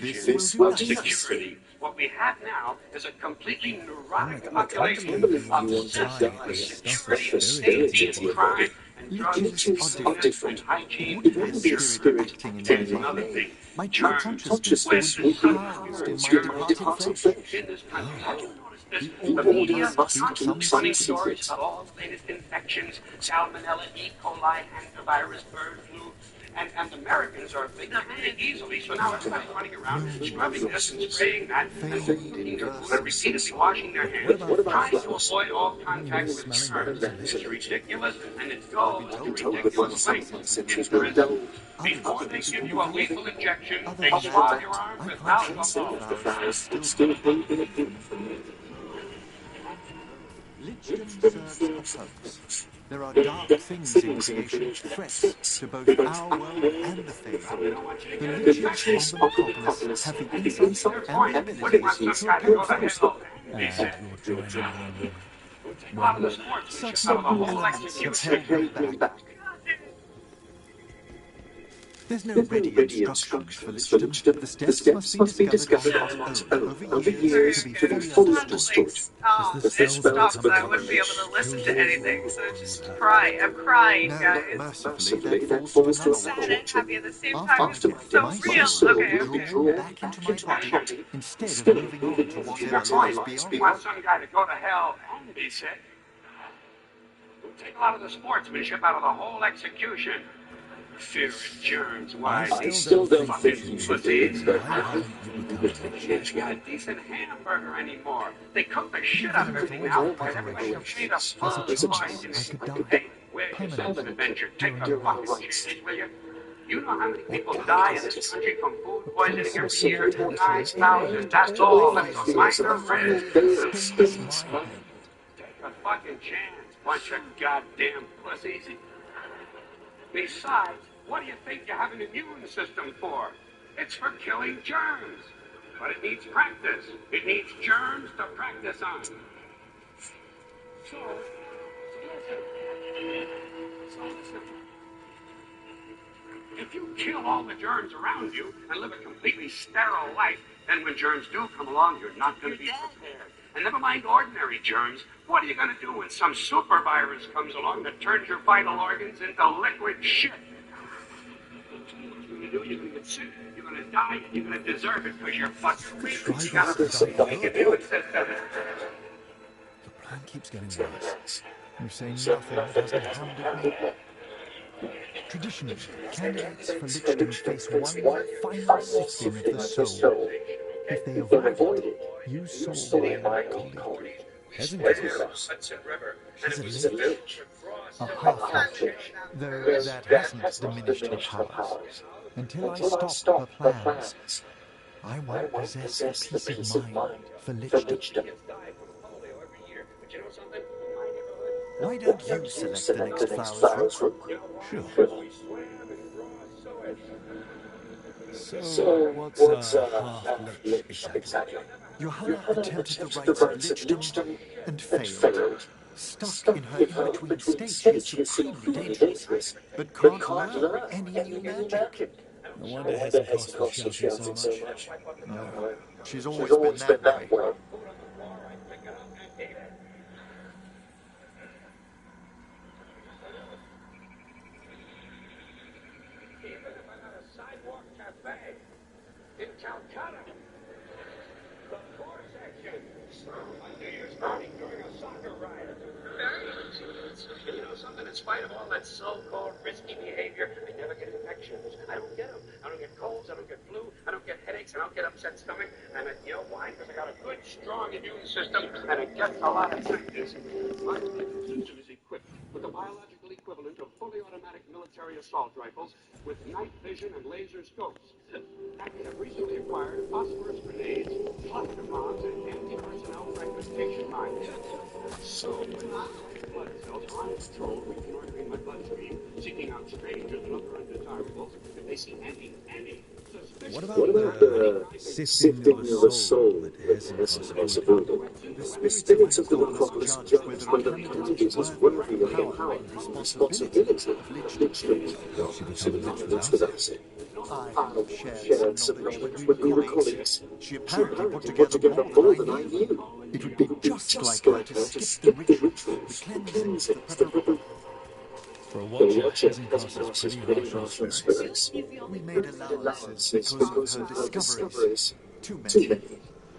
This illusion will of do security. What we have now is a completely neurotic population of security of safety and crime and drugs are different. and hygiene It and wouldn't be spirit and another thing. My Germs, consciousness was housed in my departed flesh. in this country. Have you noticed The media must keep running stories about all the latest infections, salmonella, E. coli, hantavirus, bird flu, and Americans are big and easily, so now everybody's running around scrubbing this and spraying that, and cooking their food and repeatedly washing their hands, trying to avoid all contact with germs. It's ridiculous, and it goes to ridiculous lengths. In prison, before they give you a lethal injection, they swab your arm with alcohol. Lichton serves a purpose. There are dark things in creation, threats to both our world and the Fae. The Lichens on the Metropolis have the insight and the abilities to approach those. Certain elements have held me back. There's no ready instructions for Lichton. The steps must be discovered on one's own over years to be fully understood. It stopped, but I wouldn't be able to listen to anything, so just cry. I'm crying, guys. Mercifully, that falls to Sad and happy at the same time. It's so real. Okay. Back into my body instead of moving on to whatever lies beyond. You want some guy to go to hell and be sick? Take a lot of the sportsmanship out of the whole execution. Fear and germs, why? I still don't think you should be. You got a decent hamburger anymore. They cook the shit out of everything now, because everybody's afraid of food. Hey, where's your sense of adventure? Take a fucking chance, will you? You know how many people die in this country from food poisoning every year? 9,000. That's all. That's a minor risk. Take a fucking chance, bunch of goddamn pussies. Besides, what do you think you have an immune system for? It's for killing germs. But it needs practice. It needs germs to practice on. So listen. If you kill all the germs around you and live a completely sterile life, then when germs do come along, you're not going to be prepared. And never mind ordinary germs, what are you going to do when some super virus comes along that turns your vital organs into liquid shit? What you're going to do, you're going to get sick, you're going to die, and you're going to deserve it because you're fucking weak. You got to make it do it, system. The plan keeps getting worse. You say nothing doesn't handle me. Traditionally, candidates for Lichton face one final sifting of the soul. If they avoid it, you saw my colleague. Hasn't She's a lich. A half-lich, though that hasn't diminished her powers. Until I stop her plans, I won't possess a peace of mind for Lichton. Why don't you select the next flowers, Rook? Sure. So, what's a half-lich exactly? Johanna attempted the rites of Lichton and failed. Stuck in her in-between state, she is supremely dangerous, but can't learn any new magic. No wonder it hasn't cost her shouting so much. No, she's always been that way. In Calcutta, the poor section. Monday you're starting during a soccer ride. Very easy. You know something? In spite of all that so-called risky behavior, I never get infections. I don't get them. I don't get colds. I don't get flu. I don't get headaches. I don't get upset stomach. And you know why? Because I got a good, strong immune system, and it gets a lot of sickness. My immune system is equipped with the biological equivalent of fully automatic military assault rifles with night vision and laser scopes. I have recently acquired phosphorus grenades, cluster bombs, and anti-personnel fragmentation mines. So, when my blood cells are on patrol, reconnoitering my bloodstream, seeking out strangers and other undesirables, if they see any suspicious... What about sifting of the soul that hasn't caused avoided? The spirits of the Metropolis judge whether the candidates is worthy of the power and responsibility of Lichton. That's without it. I shared some knowledge with your colleagues. She apparently put together more than I knew. It would be just like her to skip the ritual, the cleansing, the preparation. For a watcher, hasn't cost us pretty harsh spirits. We made allowances because of her discoveries. Too many.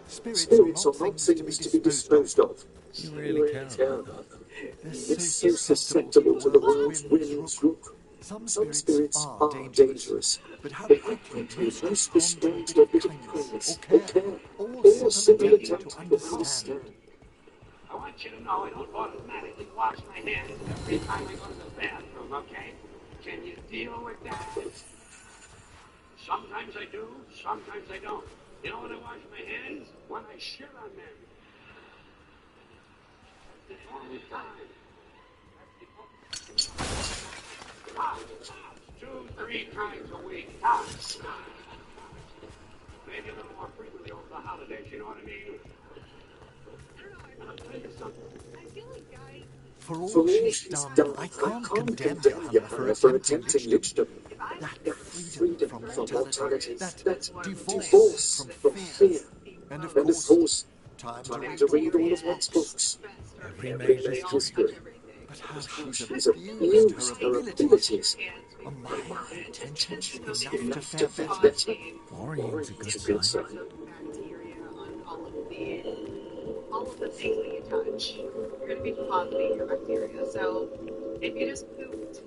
Spirits are not things to be disposed of. You really care about them. They're so susceptible to the world's whims, Rook. Some spirits are dangerous, but how quickly most respond to a bit of kindness or care, or simply attempt to understand. I want you to know I don't automatically wash my hands every time I go to the bathroom, okay? Can you deal with that? Sometimes I do, sometimes I don't. You know when I wash my hands? When I shit on them. The only time. Tops, 2-3 times a week. Tops. Maybe a little more frequently over the holidays, you know what I mean? And I'll tell you something. I feel like guys. For all she's done, I can't condemn Johanna for attempting lichdom. That freedom from mortality, that divorce from fear, and of course, time to read all of one's books. Every major good. But how she's abused her abilities. Are my intentions enough to fare better? Worrying's a good sign. Bacteria on all of the things that you touch. You're going to be depositing your bacteria. So if you just pooped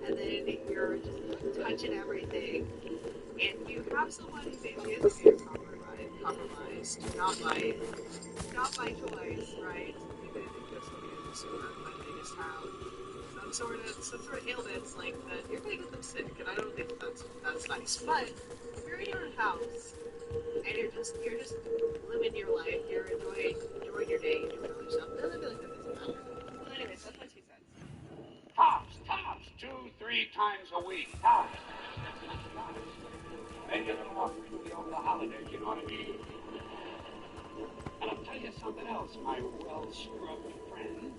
and then you're just touching everything, and you have somebody maybe is compromised, not by choice, right? Even if it goes to the sewer, but they just have some sort of ailments like that, you're going to get them sick, and I don't think that's nice. But if you're in your own house and you're just living your life, you're enjoying your day, you're doing all your stuff, then I feel like that doesn't matter. Well, anyways, that's my 2 cents. Tops, 2-3 times a week. Tops. Maybe a little more frequently over the holidays, you know what I mean? And I'll tell you something else, my well-scrubbed friend.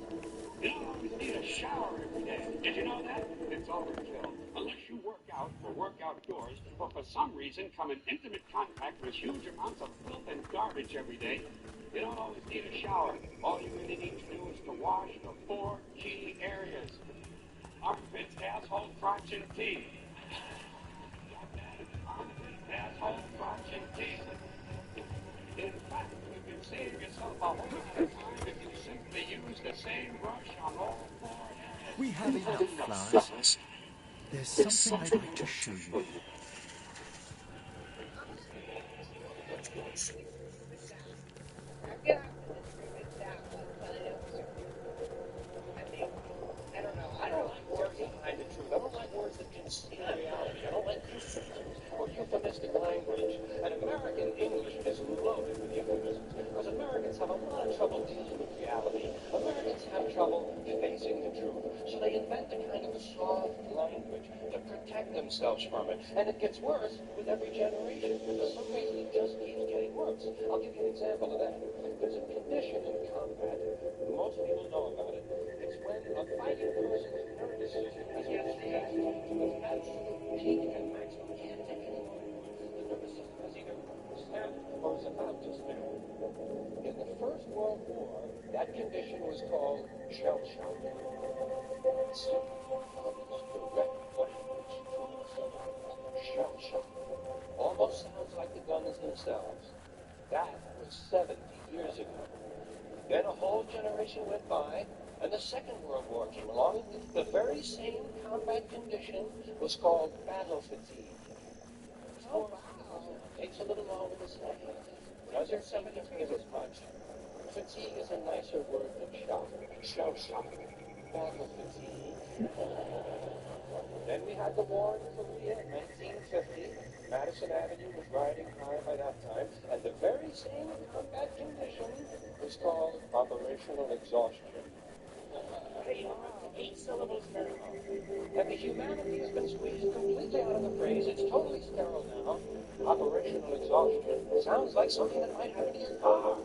You don't always need a shower every day. Did you know that? It's overkill. Unless you work out or work outdoors, or for some reason come in intimate contact with huge amounts of filth and garbage every day, you don't always need a shower. All you really need to do is to wash the 4 key areas. Armpits, asshole, crotch, and teeth. Armpits, asshole, crotch, and teeth. In fact, you can save yourself a whole lot of time if you simply use the same brush on all 4 areas. We have enough flowers. There's something I'd like to show you. I don't like words that hide the truth. I don't like words that conceal reality. I don't like euphemisms or euphemistic language. And American English is loaded with euphemisms because Americans have a lot of trouble dealing with reality. Americans have trouble facing the truth. So they invent a kind of a soft language to protect themselves from it. And it gets worse with every generation. For some reason, it just keeps getting worse. I'll give you an example of that. There's a condition in combat. Most people know about it. It's when a fighting person's nervous system is diseased to its absolute peak and maximum. Can't take any more. The nervous system has either snapped or is about to snap. In the First World War, that condition was called shell shock. Shell shock. Almost sounds like the guns themselves. That was 70 years ago. Then a whole generation went by, and the Second World War came along. The very same combat condition was called battle fatigue. Takes a little longer to say. Doesn't seem to feel as much. Fatigue is a nicer word than shock. Shell shock. Battle fatigue. Then we had the war in Korea in 1950. Madison Avenue was riding high by that time, and the very same combat condition was called operational exhaustion. 8 syllables very long. And the humanity has been squeezed completely out of the phrase. It's totally sterile now. Operational exhaustion sounds like something that might happen to your car.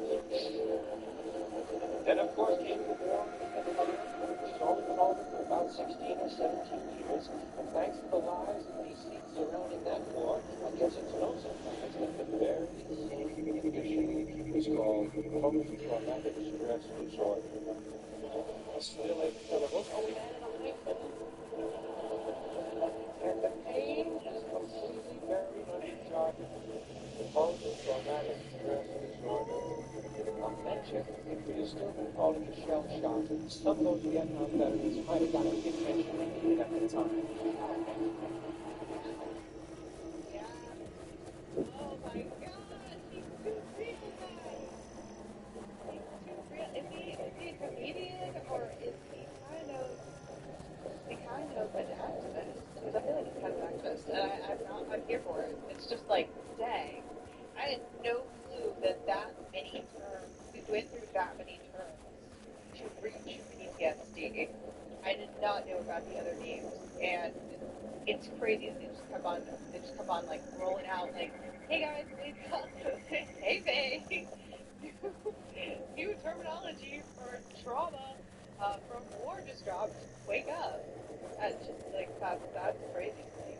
Then, of course, came the war, and it was only been over for about 16 or 17 years, and thanks to the lies and deceits surrounding that war, I guess it's no surprise that the very same condition is called post-traumatic stress disorder. Still 8 syllables, oh, we added a hyphen. And the pain is completely buried under jargon. Post-traumatic stress disorder. Some of those Vietnam veterans might have gotten the attention they needed at the time. Oh my god, he's too real, guys. He's too real. Is he a comedian or is he kind of an activist? Because I feel like he's kind of an activist, and I'm here for it. It's just like, dang, I had no clue that many terms, we went through that many terms to reach PTSD. I did not know about the other names, and it's crazy that they just come on like rolling out like, hey guys, wake up, hey babe, new terminology for trauma from war just dropped, wake up. It's just like that's crazy to me.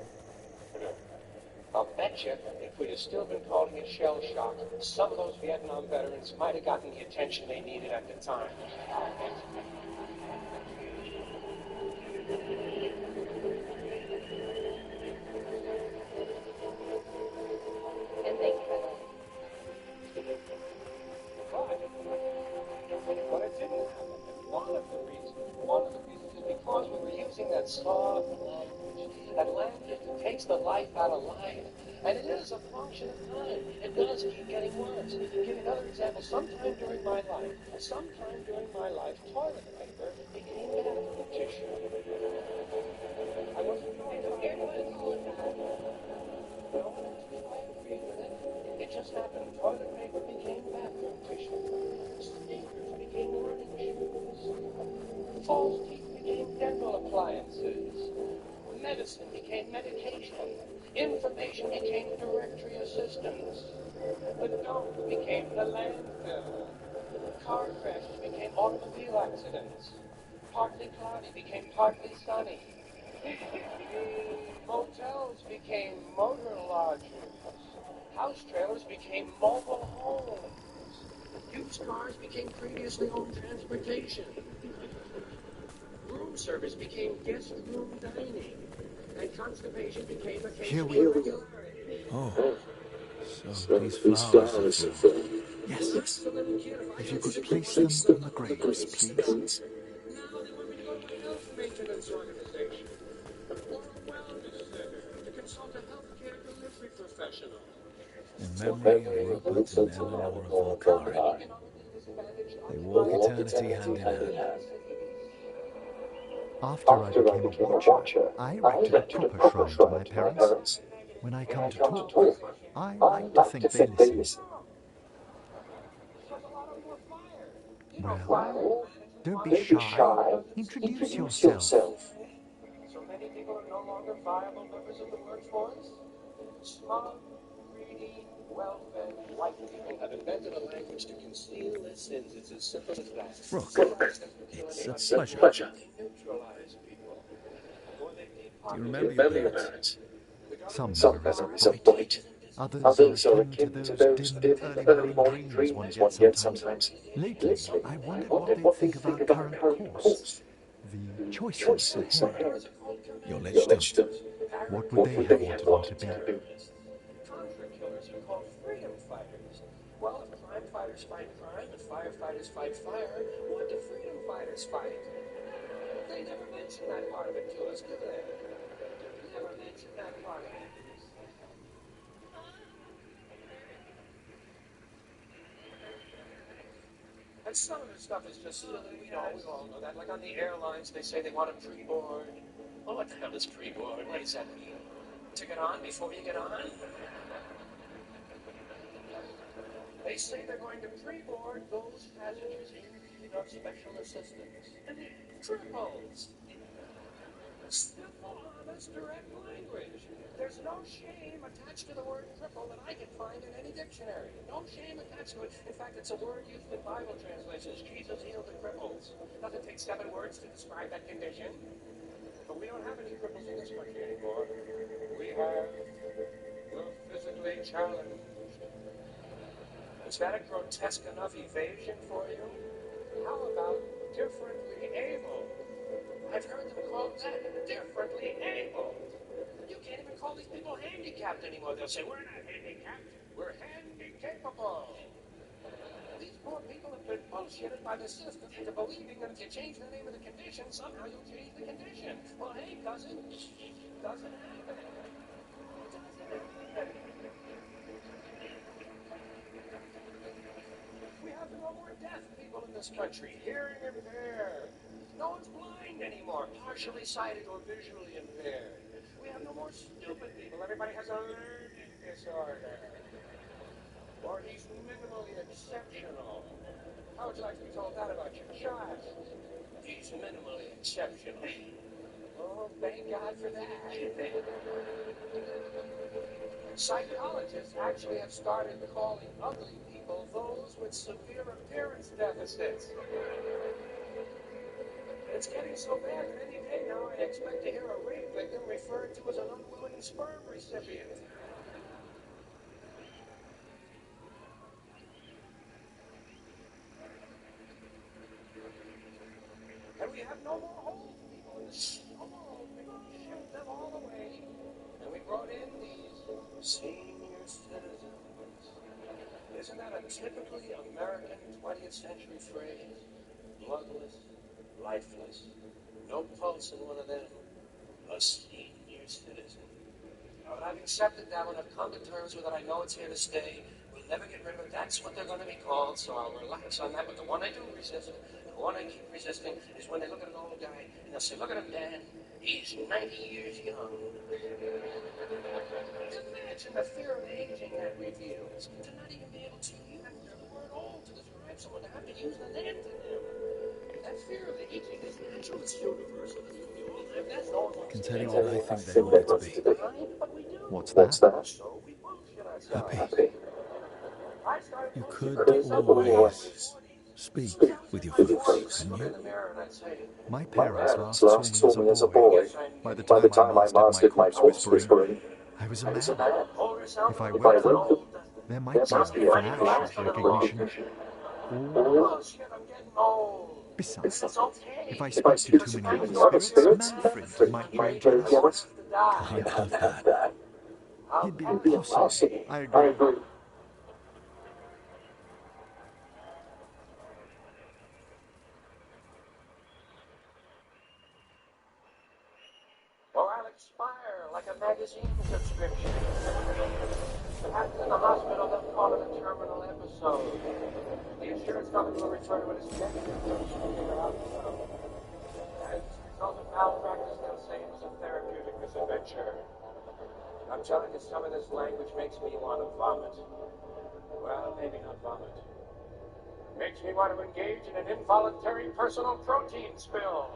I'll bet you if we'd have still been calling it shell shock, some of those Vietnam veterans might have gotten the attention they needed at the time. And thank you. But it didn't happen. One of the reasons is because we were using that soft language. That language that takes the life out of life. And it is a function of time. It does keep getting worse. Give you another example. Sometime during my life, toilet paper became bathroom tissue. I wasn't trying to get it. No one else was quite agreed with it. It just happened. Toilet paper became bathroom tissue. Sneakers became running shoes. False teeth became dental appliances. Medicine became medication. Information became directory assistance. The dump became the landfill. Car crashes became automobile accidents. Partly cloudy became partly sunny. Motels became motor lodges. House trailers became mobile homes. Used cars became previously owned transportation. Room service became guest room dining. And constipation became a case Here of we are. irregularity. Oh, so these flowers are for... Yes. If you could place them on the graves, please. Now they want me to go to a health maintenance organization or a wellness center to consult a healthcare delivery professional. In memory of Rupert and Eleanor of Valkyrie. They walk eternity hand in hand. After I became a watcher, I erected a proper shrine to my parents. When I come to talk, I like to think they listen. Well, don't be shy. Introduce yourself. So many people are no longer viable members of the workforce. Smug, greedy, well-fed, white people have invented a language to conceal their sins. It's as simple as that. Rook, it's a pleasure. Neutralize people. Do you remember your parents? Some memories are bright. Others are akin to those dim early morning dreams one gets sometimes. Lately, I wondered what they'd think of our current course. The choices ahead. You're lit up. What would they have wanted me to be? Contra killers are called freedom fighters. Well, if crime fighters fight crime and firefighters fight fire, what do freedom fighters fight? They never mention that part of it to us, do they? Never mention that part of it. And some of the stuff is just silly. We all know that. Like on the airlines, they say they want a pre-board. Well, what the hell is pre-board? What does that mean? To get on before you get on? They say they're going to pre-board those passengers in need of special assistance. Triples. Simple, honest, direct language. There's no shame attached to the word triple that I can find in any dictionary. No shame attached to it. In fact, it's a word used in Bible translations. Jesus healed the cripples. Doesn't take 7 words to describe that condition. But we don't have any cripples in this country anymore. We have the physically challenged. Is that a grotesque enough evasion for you? How about differently able? I've heard them call that differently able. You can't even call these people handicapped anymore. They'll say, we're not handicapped, we're handicapable. These Poor people have been bullshitted by the system into believing that if you change the name of the condition, somehow you'll change the condition. Well, hey, cousin, doesn't happen. We have no more deaf people in this country, hearing impaired. No one's blind anymore, partially sighted or visually impaired. We have no more stupid people. Everybody has a learning disorder. Or he's minimally exceptional. How would you like to be told that about your child? He's minimally exceptional. Oh, thank God for that. Psychologists actually have started calling ugly people those with severe appearance deficits. It's getting so bad that any day now I expect to hear a rape victim referred to as an unwilling sperm recipient. And we have no more old people in the no more old people. We shipped them all away. And we brought in these senior citizens. Isn't that a typically American 20th century phrase? Bloodless, lifeless, no pulse in one of them. A senior citizen. But I've accepted that one. I've come to terms with it. I know it's here to stay. We'll never get rid of it. That's what they're going to be called, so I'll relax on that. But the one I do resist, the one I keep resisting, is when they look at an old guy and they'll say, look at him, Dan. He's 90 years young. Imagine the fear of aging that reveals. To not even be able to use the word old to describe someone, to have to use an antonym. That fear of aging is natural. It's universal. We all have that. No one I wants can to tell you get what I old. think they want it to be. What's that? So we bullshit ourselves. Happy. I started You bullshitting could myself when I was always speak with your folks, couldn't you? My parents last saw me as a boy. By the time I mastered my corpse whispering, I was a man. If I wake them, there might be a flash of recognition. Or, besides, if I spoke to too many other spirits, Manfred might grow jealous. Can't have that. He'd be a posse. I agree. Or I'll expire like a magazine subscription. If it happens in the hospital, they'll call it a terminal episode. The insurance company will refer to it as death. As a result of malpractice, they'll say it was a therapeutic misadventure. I'm telling you, some of this language makes me want to vomit. Well, maybe not vomit. Makes me want to engage in an involuntary personal protein spill.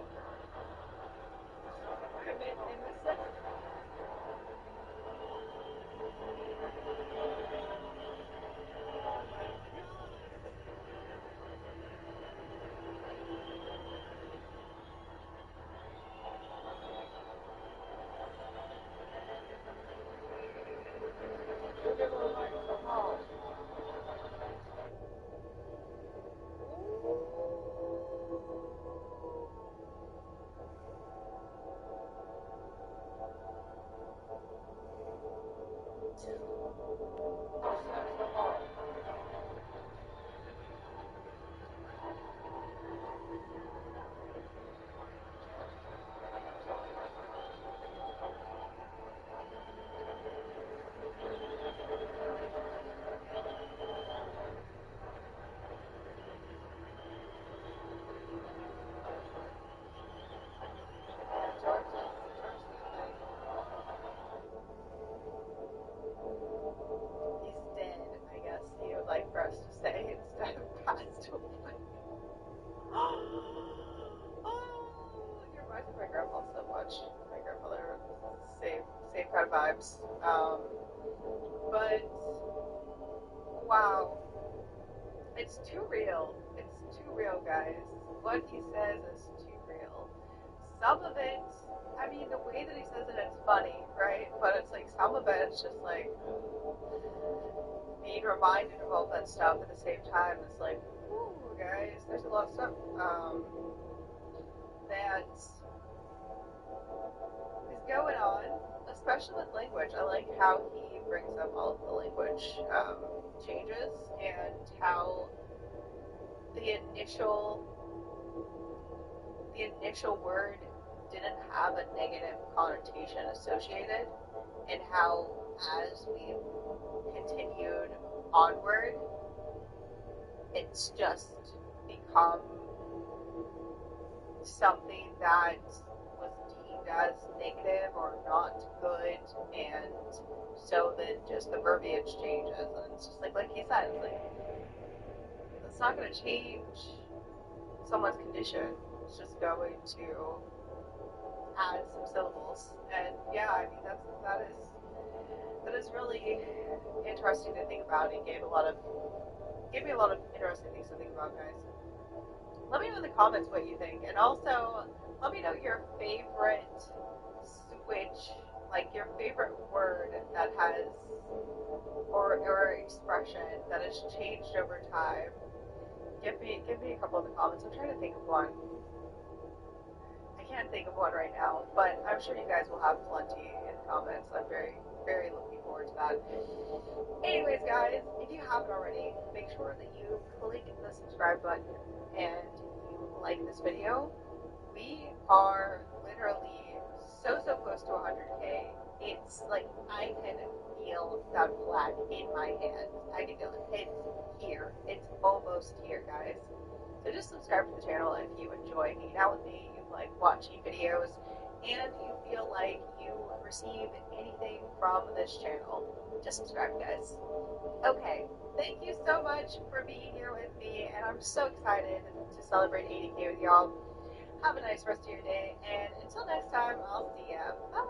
Like for us to say instead of passed away. Oh, you remind me of my grandpa so much. My grandfather, same kind of vibes. But wow, it's too real. It's too real, guys. What he says is too real. Some of it, I mean, the way that he says it, it's funny, right? But it's like some of it, it's just like being reminded of all that stuff at the same time. It's like, ooh, guys, there's a lot of stuff that is going on, especially with language. I like how he brings up all of the language changes and how the initial word didn't have a negative connotation associated, and how as we continued onward, it's just become something that was deemed as negative or not good, and so then just the verbiage changes, and it's just like he said, it's like, it's not going to change someone's condition, it's just going to add some syllables. And yeah, I mean, that is really interesting to think about, and gave me a lot of interesting things to think about, guys. Let me know in the comments what you think, and also let me know your favorite switch, like your favorite word that has or expression that has changed over time. Give me a couple of the comments. I'm trying to think of one. I can't think of one right now, but I'm sure you guys will have plenty in the comments. I'm very, very looking forward to that. Anyways, guys, if you haven't already, make sure that you click the subscribe button and you like this video. We are literally so close to 100K. It's like I can feel that flag in my hand. I can feel it. It's here. It's almost here, guys. So just subscribe to the channel if you enjoy hanging out with me, you like watching videos, and you feel like you receive anything from this channel. Just subscribe, guys. Okay, thank you so much for being here with me, and I'm so excited to celebrate 80K with y'all. Have a nice rest of your day, and until next time, I'll see ya. Bye!